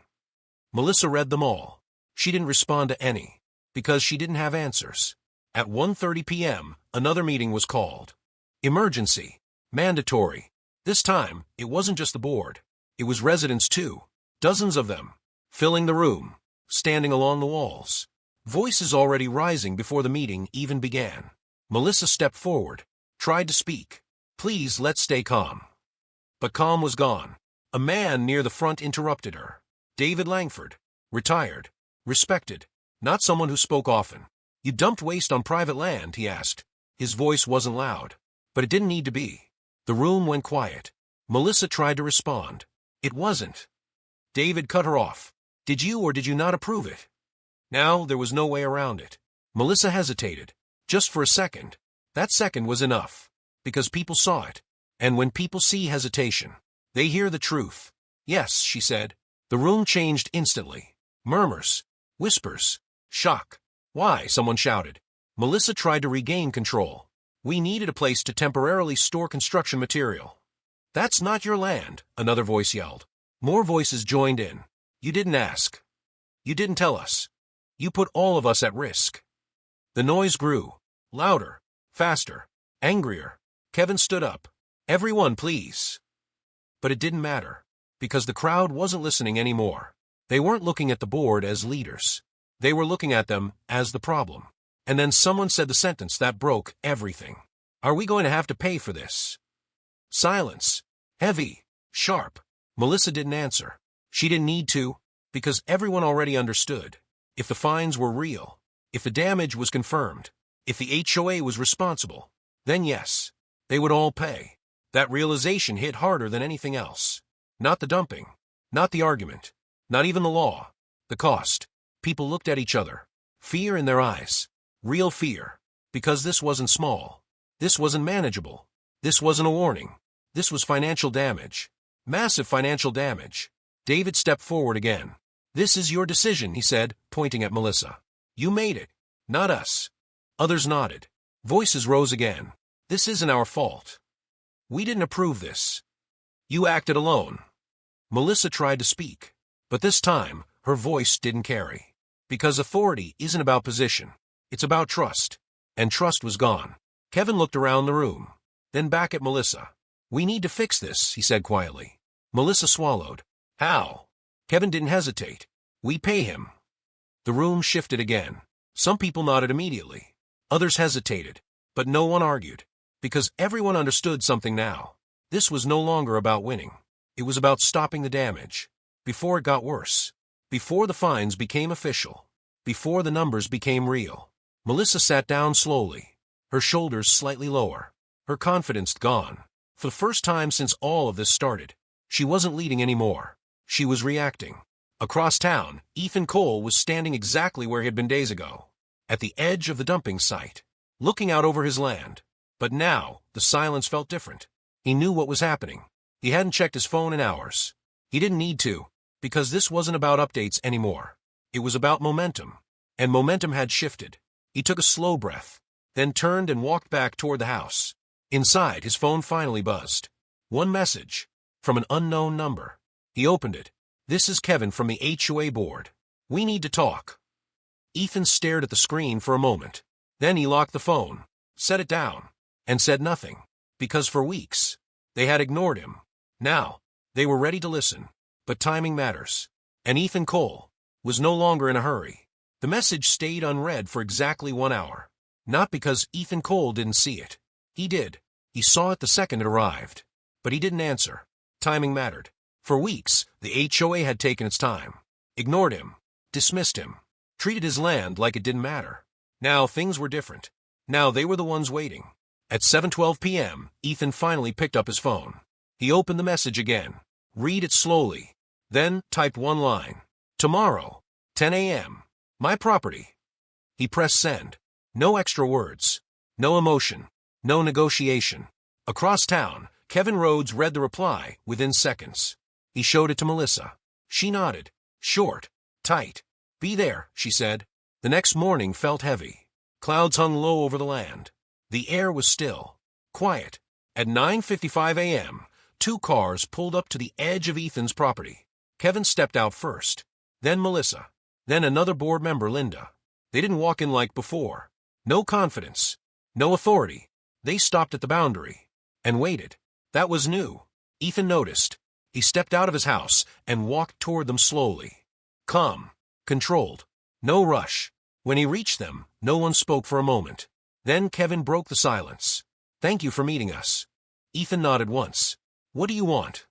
Melissa read them all. She didn't respond to any, because she didn't have answers. At 1:30 p.m., another meeting was called. Emergency. Mandatory. This time, it wasn't just the board. It was residents too. Dozens of them. Filling the room. Standing along the walls. Voices already rising before the meeting even began. Melissa stepped forward. Tried to speak. Please, let's stay calm. But calm was gone. A man near the front interrupted her. David Langford. Retired. Respected. Not someone who spoke often. You dumped waste on private land, he asked. His voice wasn't loud. But it didn't need to be. The room went quiet. Melissa tried to respond. It wasn't. David cut her off. Did you or did you not approve it? Now there was no way around it. Melissa hesitated. Just for a second. That second was enough. Because people saw it. And when people see hesitation, they hear the truth. Yes, she said. The room changed instantly. Murmurs. Whispers. Shock. Why? Someone shouted. Melissa tried to regain control. We needed a place to temporarily store construction material. That's not your land, another voice yelled. More voices joined in. You didn't ask. You didn't tell us. You put all of us at risk. The noise grew. Louder. Faster. Angrier. Kevin stood up. Everyone, please. But it didn't matter. Because the crowd wasn't listening anymore. They weren't looking at the board as leaders. They were looking at them as the problem. And then someone said the sentence that broke everything. Are we going to have to pay for this? Silence. Heavy. Sharp. Melissa didn't answer. She didn't need to, because everyone already understood. If the fines were real, if the damage was confirmed, if the HOA was responsible, then yes, they would all pay. That realization hit harder than anything else. Not the dumping. Not the argument. Not even the law. The cost. People looked at each other. Fear in their eyes. Real fear. Because this wasn't small. This wasn't manageable. This wasn't a warning. This was financial damage. Massive financial damage. David stepped forward again. This is your decision, he said, pointing at Melissa. You made it. Not us. Others nodded. Voices rose again. This isn't our fault. We didn't approve this. You acted alone. Melissa tried to speak. But this time, her voice didn't carry. Because authority isn't about position. It's about trust. And trust was gone. Kevin looked around the room. Then back at Melissa. We need to fix this, he said quietly. Melissa swallowed. How? Kevin didn't hesitate. We pay him. The room shifted again. Some people nodded immediately. Others hesitated. But no one argued. Because everyone understood something now. This was no longer about winning. It was about stopping the damage. Before it got worse. Before the fines became official. Before the numbers became real. Melissa sat down slowly. Her shoulders slightly lower. Her confidence gone. For the first time since all of this started, she wasn't leading anymore. She was reacting. Across town, Ethan Cole was standing exactly where he had been days ago, at the edge of the dumping site, looking out over his land. But now, the silence felt different. He knew what was happening. He hadn't checked his phone in hours. He didn't need to, because this wasn't about updates anymore. It was about momentum. And momentum had shifted. He took a slow breath, then turned and walked back toward the house. Inside, his phone finally buzzed. One message, from an unknown number. He opened it. "This is Kevin from the HOA board. We need to talk." Ethan stared at the screen for a moment. Then he locked the phone, set it down, and said nothing, because for weeks, they had ignored him. Now, they were ready to listen. But timing matters. And Ethan Cole was no longer in a hurry. The message stayed unread for exactly 1 hour. Not because Ethan Cole didn't see it. He did. He saw it the second it arrived. But he didn't answer. Timing mattered. For weeks, the HOA had taken its time, ignored him, dismissed him, treated his land like it didn't matter. Now things were different. Now they were the ones waiting. At 7:12 p.m., Ethan finally picked up his phone. He opened the message again, read it slowly, then typed one line. "Tomorrow, 10 a.m., my property." He pressed send. No extra words. No emotion. No negotiation. Across town, Kevin Rhodes read the reply within seconds. He showed it to Melissa. She nodded. Short. Tight. "Be there," she said. The next morning felt heavy. Clouds hung low over the land. The air was still. Quiet. At 9:55 a.m., 2 cars pulled up to the edge of Ethan's property. Kevin stepped out first. Then Melissa. Then another board member, Linda. They didn't walk in like before. No confidence. No authority. They stopped at the boundary. And waited. That was new. Ethan noticed. He stepped out of his house and walked toward them slowly. Calm. Controlled. No rush. When he reached them, no one spoke for a moment. Then Kevin broke the silence. "Thank you for meeting us." Ethan nodded once. "What do you want?"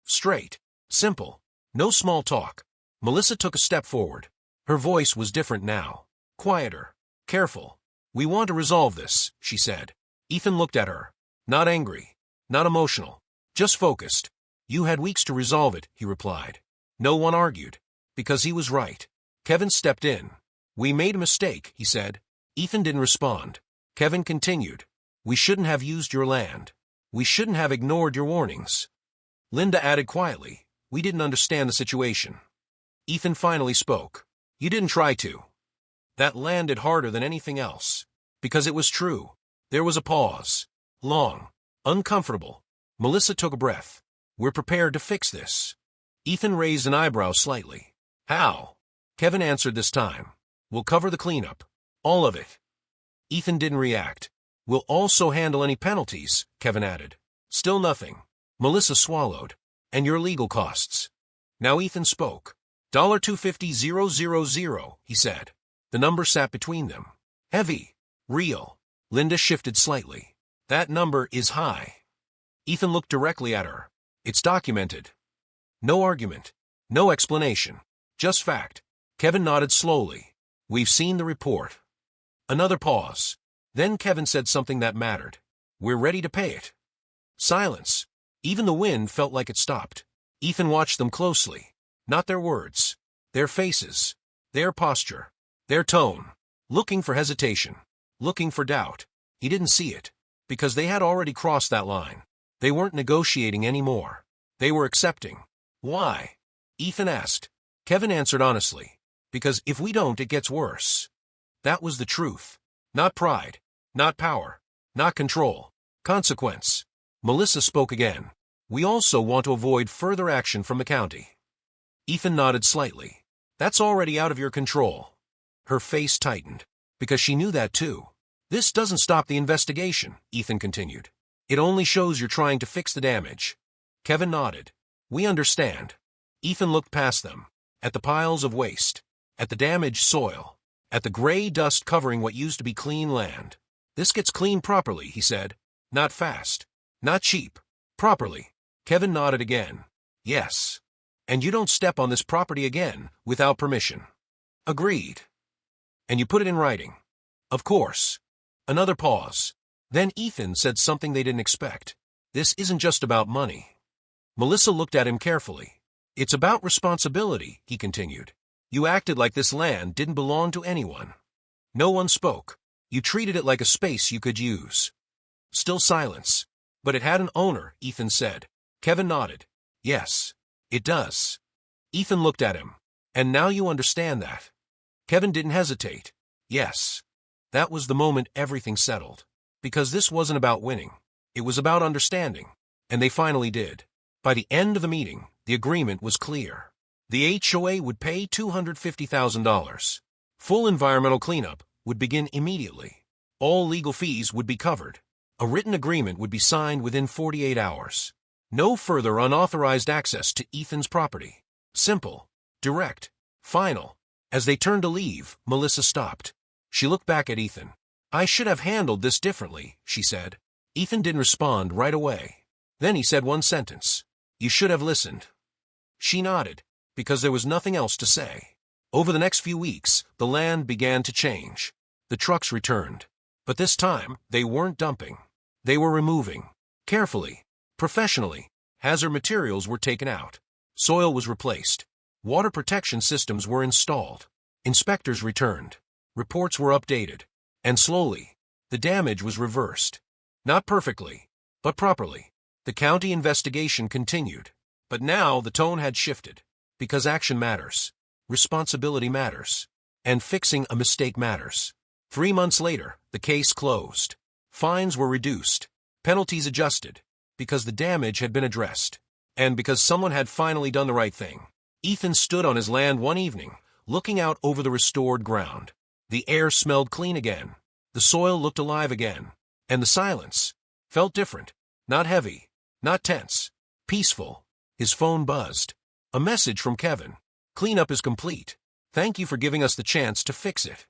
Straight. Simple. No small talk. Melissa took a step forward. Her voice was different now. Quieter. Careful. "We want to resolve this," she said. Ethan looked at her. Not angry. Not emotional. Just focused. "You had weeks to resolve it," he replied. No one argued. Because he was right. Kevin stepped in. "We made a mistake," he said. Ethan didn't respond. Kevin continued. "We shouldn't have used your land. We shouldn't have ignored your warnings." Linda added quietly, "We didn't understand the situation." Ethan finally spoke. "You didn't try to." That landed harder than anything else. Because it was true. There was a pause. Long. Uncomfortable. Melissa took a breath. "We're prepared to fix this." Ethan raised an eyebrow slightly. "How?" Kevin answered this time. "We'll cover the cleanup. All of it." Ethan didn't react. "We'll also handle any penalties," Kevin added. Still nothing. Melissa swallowed. "And your legal costs." Now Ethan spoke. $250,000, he said. The number sat between them. Heavy. Real. Linda shifted slightly. "That number is high." Ethan looked directly at her. "It's documented." No argument. No explanation. Just fact. Kevin nodded slowly. "We've seen the report." Another pause. Then Kevin said something that mattered. "We're ready to pay it." Silence. Even the wind felt like it stopped. Ethan watched them closely. Not their words. Their faces. Their posture. Their tone. Looking for hesitation. Looking for doubt. He didn't see it. Because they had already crossed that line. They weren't negotiating anymore. They were accepting. "Why?" Ethan asked. Kevin answered honestly. "Because if we don't, it gets worse." That was the truth. Not pride. Not power. Not control. Consequence. Melissa spoke again. "We also want to avoid further action from the county." Ethan nodded slightly. "That's already out of your control." Her face tightened. Because she knew that too. "This doesn't stop the investigation," Ethan continued. "It only shows you're trying to fix the damage." Kevin nodded. "We understand." Ethan looked past them. At the piles of waste. At the damaged soil. At the gray dust covering what used to be clean land. "This gets cleaned properly," he said. "Not fast. Not cheap. Properly." Kevin nodded again. "Yes. And you don't step on this property again without permission." "Agreed." "And you put it in writing." "Of course." Another pause. Then Ethan said something they didn't expect. This isn't just about money. Melissa looked at him carefully. It's about responsibility, he continued. You acted like this land didn't belong to anyone. No one spoke. You treated it like a space you could use. Still silence. But it had an owner, Ethan said. Kevin nodded. Yes, it does. Ethan looked at him. And now you understand that. Kevin didn't hesitate. Yes. That was the moment everything settled. Because this wasn't about winning. It was about understanding. And they finally did. By the end of the meeting, the agreement was clear. The HOA would pay $250,000. Full environmental cleanup would begin immediately. All legal fees would be covered. A written agreement would be signed within 48 hours. No further unauthorized access to Ethan's property. Simple, direct, final. As they turned to leave, Melissa stopped. She looked back at Ethan. I should have handled this differently, she said. Ethan didn't respond right away. Then he said one sentence. You should have listened. She nodded, because there was nothing else to say. Over the next few weeks, the land began to change. The trucks returned. But this time, they weren't dumping. They were removing. Carefully, professionally. Hazard materials were taken out. Soil was replaced. Water protection systems were installed. Inspectors returned. Reports were updated. And slowly, the damage was reversed. Not perfectly, but properly. The county investigation continued. But now the tone had shifted. Because action matters. Responsibility matters. And fixing a mistake matters. 3 months later, the case closed. Fines were reduced. Penalties adjusted. Because the damage had been addressed. And because someone had finally done the right thing. Ethan stood on his land one evening, looking out over the restored ground. The air smelled clean again. The soil looked alive again. And the silence felt different. Not heavy. Not tense. Peaceful. His phone buzzed. A message from Kevin. Cleanup is complete. Thank you for giving us the chance to fix it.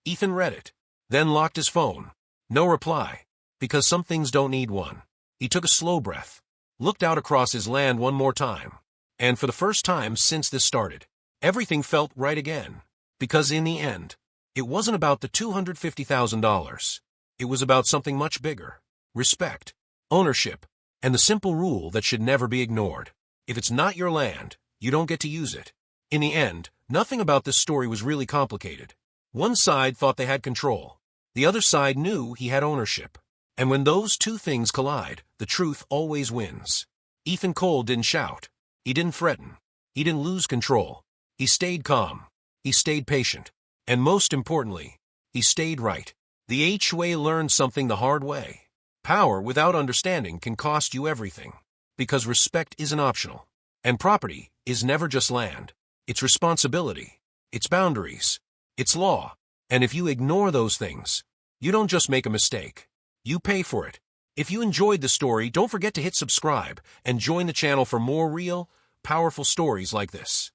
Ethan read it. Then locked his phone. No reply. Because some things don't need one. He took a slow breath. Looked out across his land one more time. And for the first time since this started, everything felt right again. Because in the end, it wasn't about the $250,000. It was about something much bigger. Respect. Ownership. And the simple rule that should never be ignored. If it's not your land, you don't get to use it. In the end, nothing about this story was really complicated. One side thought they had control. The other side knew he had ownership. And when those two things collide, the truth always wins. Ethan Cole didn't shout. He didn't threaten. He didn't lose control. He stayed calm. He stayed patient. And most importantly, he stayed right. The HOA learned something the hard way. Power without understanding can cost you everything. Because respect isn't optional. And property is never just land. It's responsibility. It's boundaries. It's law. And if you ignore those things, you don't just make a mistake. You pay for it. If you enjoyed the story, don't forget to hit subscribe and join the channel for more real, powerful stories like this.